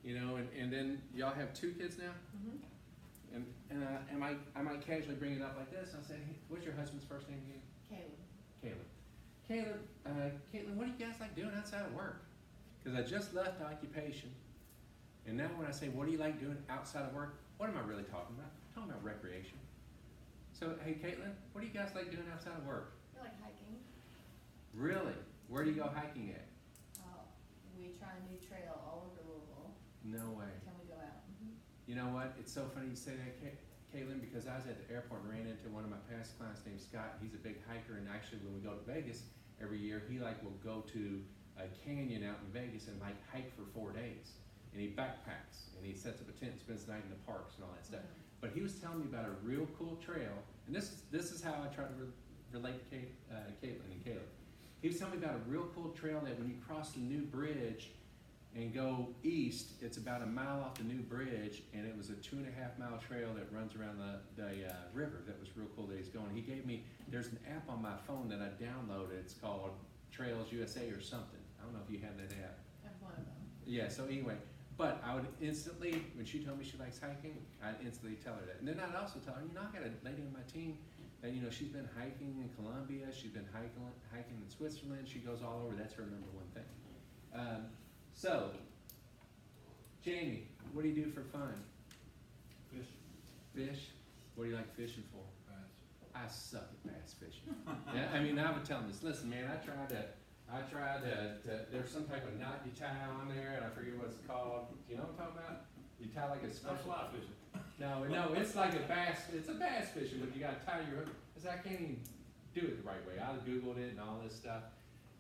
you know, and then y'all have 2 kids now? Mm-hmm. And I might casually bring it up like this. I'll say, hey, what's your husband's first name again? Caleb. Caitlin, what do you guys like doing outside of work? Because I just left occupation, and now when I say, what do you like doing outside of work? What am I really talking about? I'm talking about recreation. So, hey, Caitlin, what do you guys like doing outside of work? I like hiking. Really? Where do you go hiking at? We try a new trail all over Louisville. No way. Can we go out? Mm-hmm. You know what? It's so funny you say that, Caitlin, because I was at the airport and ran into one of my past clients named Scott. He's a big hiker, and actually when we go to Vegas every year, he will go to a canyon out in Vegas and hike for 4 days. And he backpacks, and he sets up a tent and spends the night in the parks and all that stuff. But he was telling me about a real cool trail, and this is how I try to relate to Caitlin and Caleb. He was telling me about a real cool trail that when you cross the new bridge and go east, it's about a mile off the new bridge, and it was a 2.5-mile trail that runs around the river. That was real cool that he's going. He gave me, there's an app on my phone that I downloaded. It's called Trails USA or something. I don't know if you have that app. I have one of them. Yeah, so anyway, But I would instantly, when she told me she likes hiking, I'd instantly tell her that. And then I'd also tell her, you know, I got a lady on my team that, you know, she's been hiking in Colombia, she's been hiking in Switzerland, she goes all over, that's her number one thing. So, Jamie, what do you do for fun? Fish. Fish? What do you like fishing for? Bass. I suck at bass fishing. Yeah, I mean, I would tell them this, listen, man, I tried to, there's some type of knot you tie on there, and I forget what it's called. Do you know what I'm talking about? You tie like a It's not special. fly fishing. No, it's like a bass, it's a bass fishing, but you gotta tie your hook. Cause I can't even do it the right way. I Googled it and all this stuff.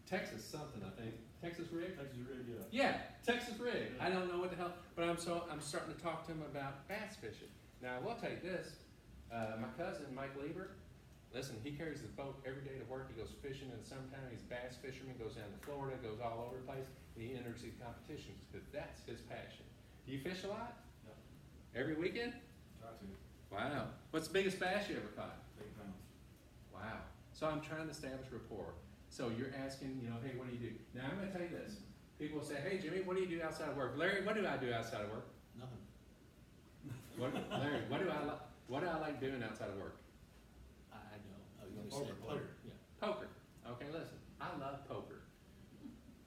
Texas something, I think. Texas rig? Texas rig, yeah. Yeah, Texas rig. I don't know what the hell, but I'm starting to talk to him about bass fishing. Now, I will tell you this, my cousin, Mike Lieber, listen, he carries his boat every day to work. He goes fishing in the summertime. He's a bass fisherman, goes down to Florida, goes all over the place, and he enters these competitions because that's his passion. Do you fish a lot? No. Every weekend? Try to. Wow. What's the biggest bass you ever caught? 8 pounds. Wow. So I'm trying to establish rapport. So you're asking, you know, hey, what do you do? Now I'm gonna tell you this. People will say, hey Jimmy, what do you do outside of work? Larry, what do I do outside of work? Nothing. Larry, what do I like doing outside of work? I know. I was gonna say Poker. Yeah. Poker. Okay, listen. I love poker.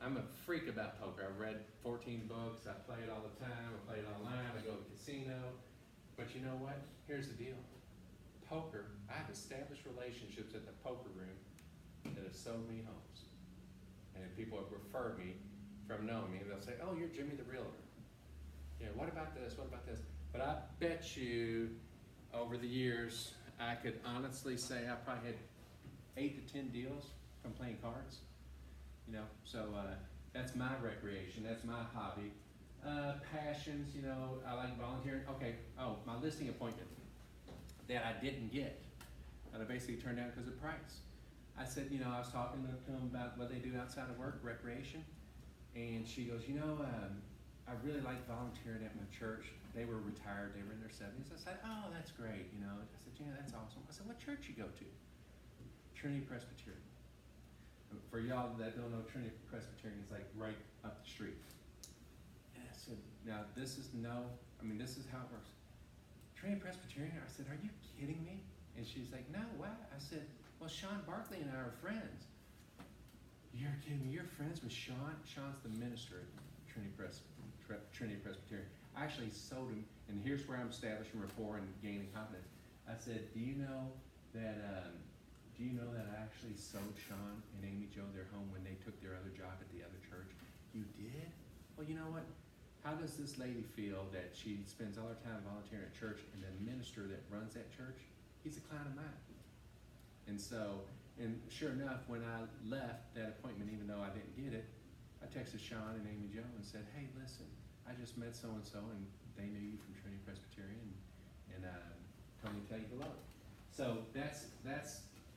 I'm a freak about poker. I've read 14 books. I play it all the time. I play it online. I go to the casino. But you know what? Here's the deal. Poker, I've established relationships at the poker room that have sold me homes. And people have referred me from knowing me. They'll say, oh, you're Jimmy the Realtor. Yeah, what about this? What about this? But I bet you over the years, I could honestly say I probably had 8 to 10 deals from playing cards. You know, so that's my recreation. That's my hobby. Passions, you know, I like volunteering. Okay, my listing appointment that I didn't get, that I basically turned down because of price. I said, you know, I was talking to them about what they do outside of work, recreation, and she goes, you know, I really like volunteering at my church. They were retired, they were in their 70s. I said, oh, that's great, you know. I said, yeah, that's awesome. I said, what church you go to? Trinity Presbyterian. For y'all that don't know, Trinity Presbyterian is like right up the street. And I said, now this is how it works. Trinity Presbyterian? I said, are you kidding me? And she's like, no, why? I said, well, Sean Barkley and I are friends. You're kidding me, you're friends with Sean? Sean's the minister at Trinity Presbyterian. I actually sold him, and here's where I'm establishing rapport and gaining confidence. I said, do you know that I actually sold Sean and Amy Jo their home when they took their other job at the other church? You did? Well, you know what? How does this lady feel that she spends all her time volunteering at church and the minister that runs that church, he's a client of mine. And so, and sure enough, when I left that appointment, even though I didn't get it, I texted Sean and Amy Jo and said, hey, listen, I just met so-and-so and they knew you from Trinity Presbyterian and told me to tell you hello. So that's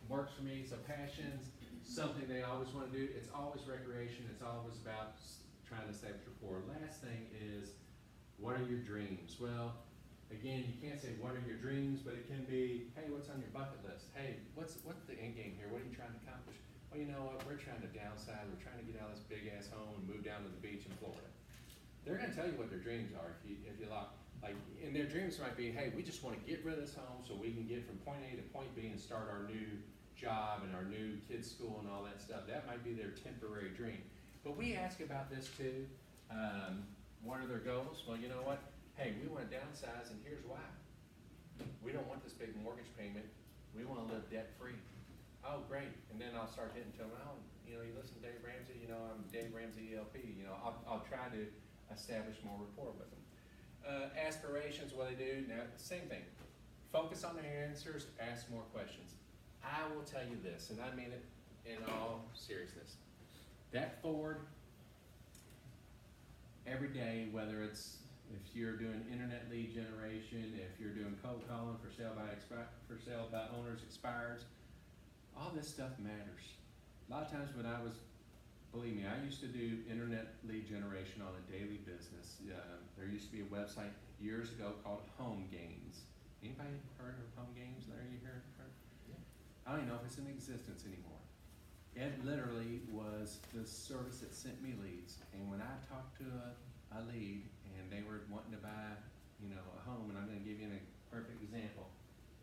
works for me. So passions, something they always want to do. It's always recreation. It's always about trying to establish rapport. Last thing is, what are your dreams? Well, again, you can't say what are your dreams, but it can be, hey, what's on your bucket list? Hey, what's the end game here? What are you trying to accomplish? Well, you know what? We're trying to downsize. We're trying to get out of this big ass home and move down to the beach in Florida. They're going to tell you what their dreams are if you like, and their dreams might be, hey, we just want to get rid of this home so we can get from point A to point B and start our new job and our new kids' school and all that stuff. That might be their temporary dream. But we ask about this too. What are their goals? Well, you know what? Hey, we want to downsize, and here's why. We don't want this big mortgage payment. We want to live debt-free. Oh, great. And then I'll start hitting to them, oh, you know, you listen to Dave Ramsey, you know, I'm Dave Ramsey ELP. You know, I'll try to establish more rapport with them. Aspirations, what they do, now, same thing. Focus on their answers, ask more questions. I will tell you this, and I mean it in all seriousness. That Ford, every day, whether it's if you're doing internet lead generation, if you're doing cold calling for sale by owners expires, all this stuff matters. A lot of times when believe me, I used to do internet lead generation on a daily business. There used to be a website years ago called Home Gains. Anybody heard of Home Gains? Larry, you heard? Yeah. I don't even know if it's in existence anymore. It literally was the service that sent me leads. And when I talked to a lead and they were wanting to buy, you know, a home, and I'm gonna give you a perfect example.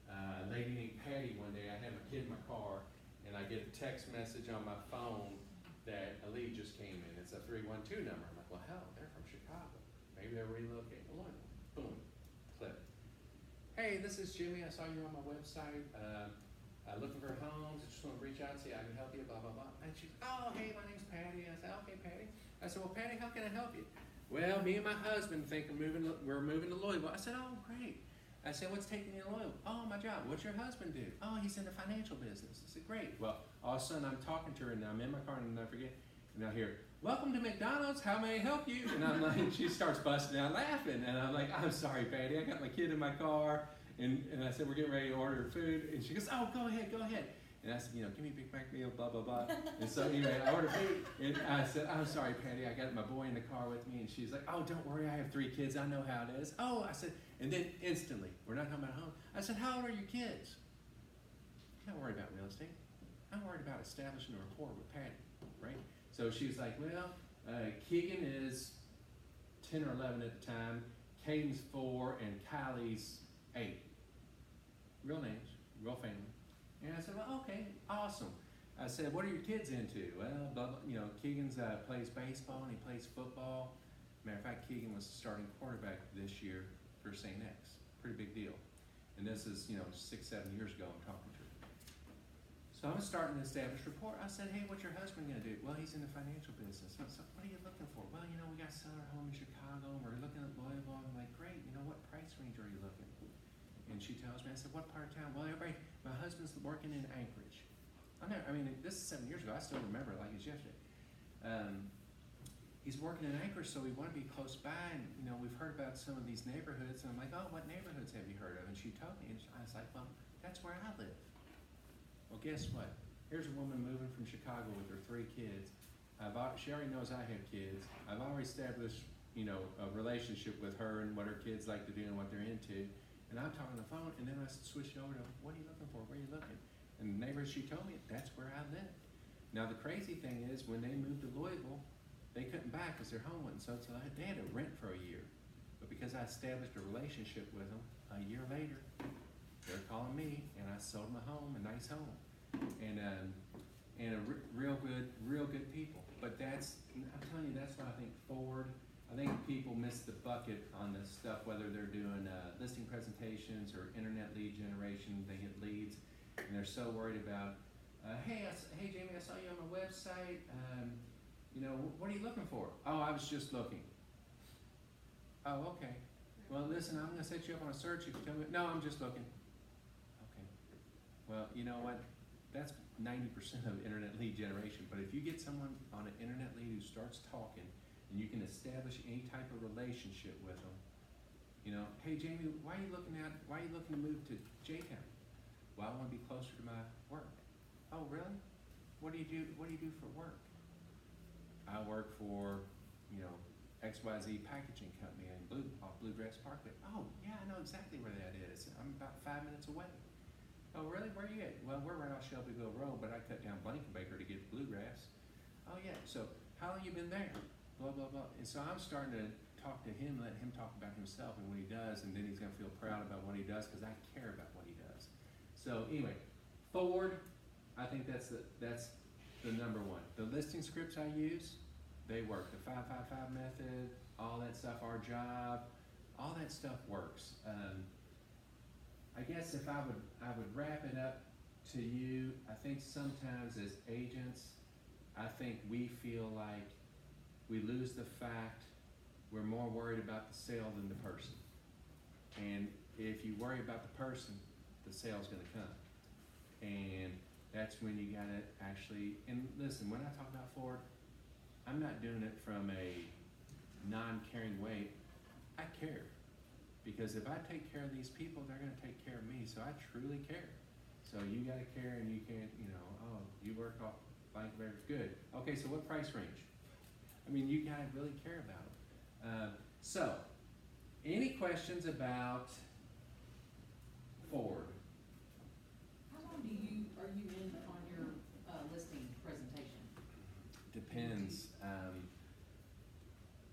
A lady named Patty, one day, I had my kid in my car, and I get a text message on my phone that a lead just came in. It's a 312 number. I'm like, well, hell, they're from Chicago. Maybe they're relocating to Louisville. Boom, click. Hey, this is Jimmy. I saw you on my website. Looking for homes. I just want to reach out and see how I can help you, blah, blah, blah. And she's, oh, hey, my name's Patty. I said, okay, Patty. I said, well, Patty, how can I help you? Well, me and my husband think we're moving to Louisville. I said, oh, great. I said, what's taking you to Louisville? Oh, my job. What's your husband do? Oh, he's in the financial business. I said, great. Well, all of a sudden, I'm talking to her, and I'm in my car, and I forget, and I hear, welcome to McDonald's. How may I help you? And I'm like, she starts busting out laughing, and I'm like, I'm sorry, Patty. I got my kid in my car, and I said, we're getting ready to order food, and she goes, oh, go ahead. And I said, you know, give me a Big Mac meal, blah, blah, blah. And so anyway, I ordered food, and I said, I'm sorry, Patty, I got my boy in the car with me, and she's like, oh, don't worry, I have 3 kids, I know how it is. Oh, I said, and then instantly, we're not talking about home. I said, how old are your kids? I'm not worried about real estate. I'm worried about establishing a rapport with Patty, right? So she was like, well, Keegan is 10 or 11 at the time, Caden's 4, and Kylie's 8. Real names, real family. And I said, well, okay, awesome. I said, what are your kids into? Well, blah, blah, you know, Keegan's plays baseball and he plays football. Matter of fact, Keegan was the starting quarterback this year for St. X. Pretty big deal. And this is, you know, 6, 7 years ago I'm talking to her. So I'm starting to establish rapport. I said, hey, what's your husband gonna do? Well, he's in the financial business. I said, what are you looking for? Well, you know, we got to sell our home in Chicago and we're looking at Louisville. I'm like, great, you know, what price range are you looking for? And she tells me, I said, what part of town? Well, everybody, my husband's working in Anchorage. I mean, this is 7 years ago. I still remember it like it's yesterday. He's working in Anchorage, so we want to be close by. And, you know, we've heard about some of these neighborhoods. And I'm like, oh, what neighborhoods have you heard of? And she told me, and I was like, well, that's where I live. Well, guess what? Here's a woman moving from Chicago with her 3 kids. She already knows I have kids. I've already established, you know, a relationship with her and what her kids like to do and what they're into. And I'm talking on the phone, and then I switched over to, what are you looking for? Where are you looking? And the neighbor, she told me, that's where I live. Now, the crazy thing is, when they moved to Louisville, they couldn't buy because their home wasn't sold, so they had to rent for a year. But because I established a relationship with them, a year later, they're calling me, and I sold them a home, a nice home. And real good people. But that's, I'm telling you, that's why I think Ford, I think people miss the bucket on this stuff, whether they're doing listing presentations or internet lead generation. They get leads, and they're so worried about, hey Jamie, I saw you on my website. You know, what are you looking for? Oh, I was just looking. Oh, okay. Well, listen, I'm going to set you up on a search. If you tell me, no, I'm just looking. Okay. Well, you know what? That's 90% of internet lead generation. But if you get someone on an internet lead who starts talking, and you can establish any type of relationship with them. You know, hey Jamie, why are you looking to move to J-Town? Well, I want to be closer to my work. Oh, really? What do you do for work? I work for, you know, XYZ packaging company off Bluegrass Parkway. Oh, yeah, I know exactly where that is. I'm about 5 minutes away. Oh, really? Where are you at? Well, we're right off Shelbyville Road, but I cut down Blankenbaker to get to Bluegrass. Oh, yeah. So, how long you been there? Blah, blah, blah. And so I'm starting to talk to him, let him talk about himself and what he does, and then he's going to feel proud about what he does because I care about what he does. So anyway, Ford, I think that's the number one. The listing scripts I use, they work. The 555 method, all that stuff, our job, all that stuff works. I guess if I would wrap it up to you, I think sometimes as agents, I think we feel like we lose the fact we're more worried about the sale than the person. And if you worry about the person, the sale's gonna come. And that's when you gotta actually, and listen, when I talk about Ford, I'm not doing it from a non-caring way. I care. Because if I take care of these people, they're gonna take care of me, so I truly care. So you gotta care, and you can't, you know, oh, you work off blank bears, good. Okay, so what price range? I mean, you gotta really care about it. So, any questions about Ford? How long are you in on your listing presentation? Depends.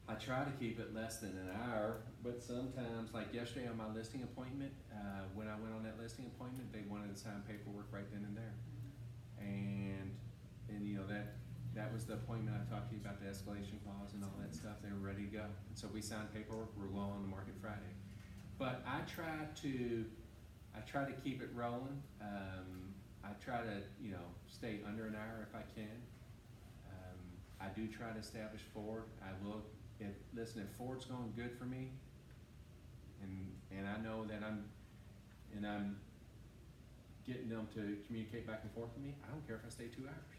I try to keep it less than an hour, but sometimes, like yesterday on my listing appointment, when I went on that listing appointment, they wanted to sign paperwork right then and there. And you know, that was the appointment I talked to you about, the escalation clause and all that stuff. They were ready to go. And so we signed paperwork, we're well on the market Friday. But I try to keep it rolling. I try to, you know, stay under an hour if I can. I do try to establish Ford. I will, if Ford's going good for me, and I know that I'm getting them to communicate back and forth with me, I don't care if I stay 2 hours.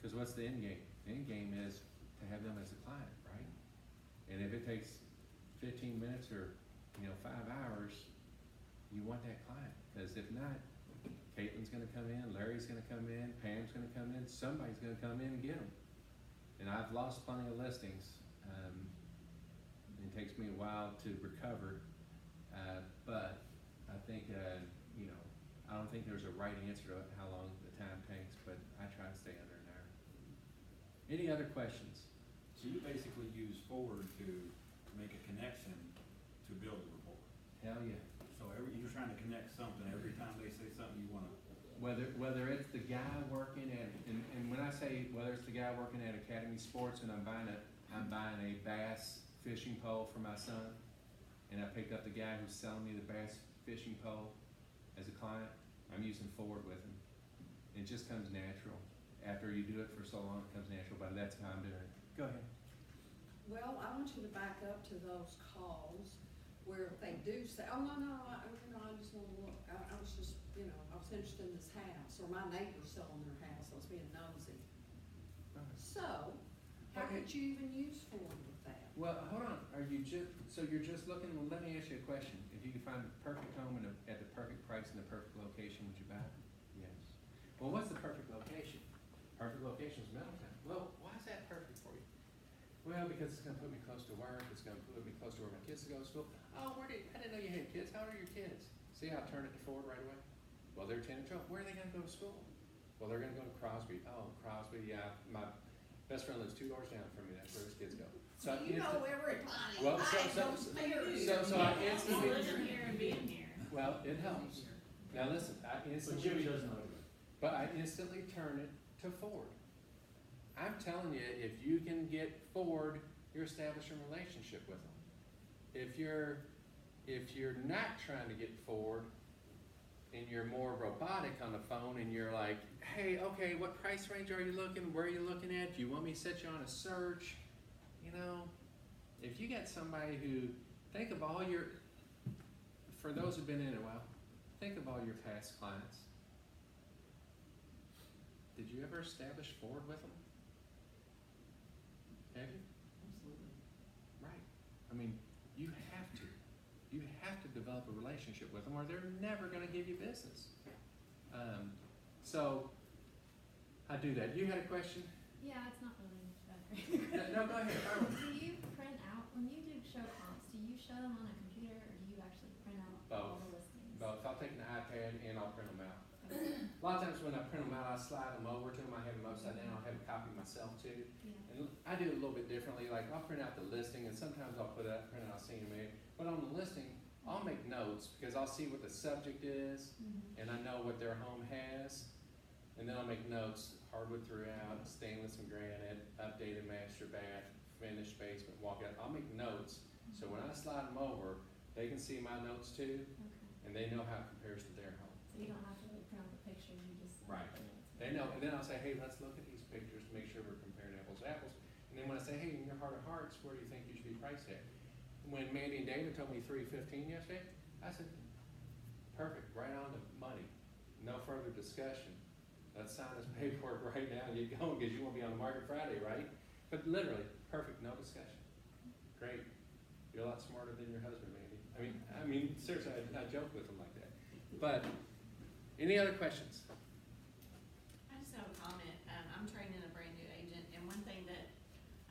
Because what's the end game? The end game is to have them as a client, right? And if it takes 15 minutes or, you know, 5 hours, you want that client. Because if not, Caitlin's gonna come in, Larry's gonna come in, Pam's gonna come in, somebody's gonna come in and get them. And I've lost plenty of listings. It takes me a while to recover, but I think, you know, I don't think there's a right answer to how long the time takes, but I try to stay under an hour. Any other questions? So you basically use Forward to make a connection to build a rapport. Hell yeah. So you're trying to connect something, every time they say something, you wanna. Whether it's the guy working at, and when I say whether it's the guy working at Academy Sports and I'm buying a bass fishing pole for my son, and I pick up the guy who's selling me the bass fishing pole as a client, I'm using Ford with him. It just comes natural. After you do it for so long, it comes natural, but that's how I'm doing it. Go ahead. Well, I want you to back up to those calls where if they do say, oh, no, I just wanna look, I was just, you know, I was interested in this house, or my neighbor's selling their house, I was being nosy. So, how Okay. could you even use Ford with that? Well, hold on. You're just looking, well, let me ask you a question. If you could find the perfect home at the perfect price and the perfect location, would you buy it? Yes. Well, what's the perfect location? Perfect location is Middletown. Well, why is that perfect for you? Well, because it's gonna put me close to work, it's gonna put me close to where my kids go to school. Oh, I didn't know you had kids. How old are your kids? See how I turned it to Ford right away? Well, they're 10 and 12. Where are they gonna go to school? Well, they're gonna go to Crosby. Oh, Crosby, yeah, my best friend lives 2 doors down from me, that's where his kids go. So You know everybody, Well, I don't fear. so I instantly, Living here and being here. well, it helps. Now listen, I But instantly, Jimmy doesn't know it. but I instantly turn it to Ford. I'm telling you, if you can get Ford, you're establishing a relationship with them. If you're not trying to get Ford and you're more robotic on the phone and you're like, hey, okay, what price range are you looking? Where are you looking at? Do you want me to set you on a search? You know, if you got somebody who, think of all your, for those who've been in it a while, think of all your past clients. Did you ever establish Ford with them? Have you? Absolutely. Right. I mean, you have to. You have to develop a relationship with them or they're never gonna give you business. So, I do that. You had a question? Yeah, it's not really that great. No, go ahead. Do you print out, when you do show comps, do you show them on a computer or do you actually print out all the listings? Both. I'll take an iPad and I'll print them out. A lot of times when I print them out, I slide them over to them. I have them upside down. I'll have a copy myself too. Yeah. And I do it a little bit differently. Like I'll print out the listing and sometimes I'll print out CMA. But on the listing, I'll make notes because I'll see what the subject is and I know what their home has. And then I'll make notes, hardwood throughout, stainless and granite, updated master bath, finished basement, walkout. I'll make notes. So when I slide them over, they can see my notes too. Okay. And they know how it compares to their home. So you don't have to really print out the pictures, you just. Right. They know, and then I'll say, hey, let's look at these pictures to make sure we're comparing apples to apples. And then when I say, hey, in your heart of hearts, where do you think you should be priced at? When Mandy and David told me $315 yesterday, I said, perfect, right on the money. No further discussion. Let's sign this paperwork right now and get going because you won't be on the market Friday, right? But literally, perfect, no discussion. Great. You're a lot smarter than your husband, Mandy. I mean, seriously, I joke with him like that. But any other questions? I just have a comment. I'm training a brand new agent, and one thing that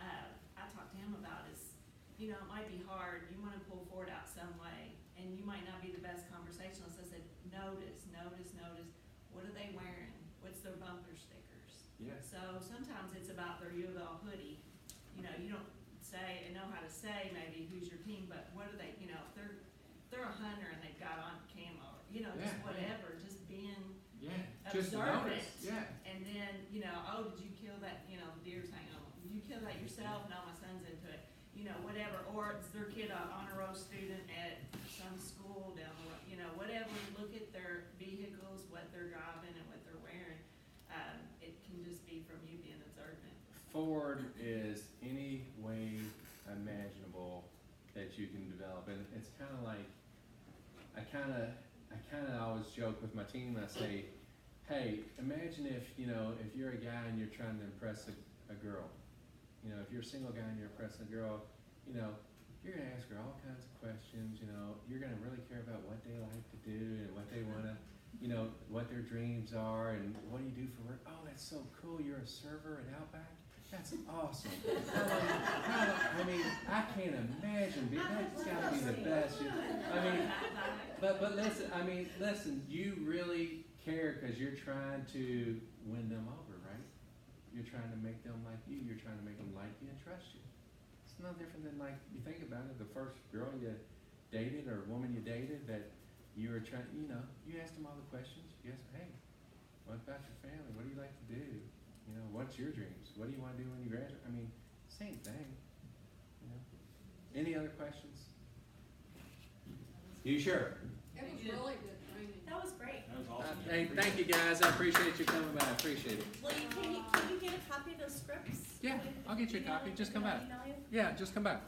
I talked to him about is, you know, it might be hard. You want to pull forward out some way, and you might not be the best conversationalist. I said, notice. What are they wearing? What's their bumper stickers? Yes. So sometimes it's about their UofL hoodie. You know, you don't say, and know how to say maybe who's your team, but what are they, you know, if they're a hunter and they've got on camo, you know, just Yeah. whatever, just being Yeah, just observant. notice, yeah. And then, you know, oh, did you kill that, you know, deer's hanging on, did you kill that yourself? No, my son's into it, you know, whatever, or is their kid an honor roll student at some school down the road, you know, whatever, look at their vehicles, what they're driving and what they're wearing. It can just be from you being observant. Forward is any way imaginable that you can develop, and it's kind of like, I kind of always joke with my team, I say, hey, imagine if, you know, if you're a guy and you're trying to impress a girl, you know, if you're a single guy and you're impressing a girl, you know, you're gonna ask her all kinds of questions, you know, you're gonna really care about what they like to do and what they wanna, you know, what their dreams are and what do you do for work? Oh, that's so cool, you're a server at Outback? That's awesome. I mean, I can't imagine, that's gotta be the best. I mean, but listen, you really care because you're trying to win them over, right? You're trying to make them like you, you're trying to make them like you and trust you. It's no different than, like, you think about it, the first girl you dated or woman you dated that you were trying, you know, you asked them all the questions. You asked them, hey, what about your family? What do you like to do? You know, what's your dreams? What do you want to do when you graduate? I mean, same thing, you know. Any other questions? You sure? It was really good training. That was great. That was awesome. Hey, thank you guys. I appreciate you coming by. I appreciate it. Well, can you get a copy of those scripts? Yeah, I'll get you a copy. Just come back. Email you? Yeah, just come back.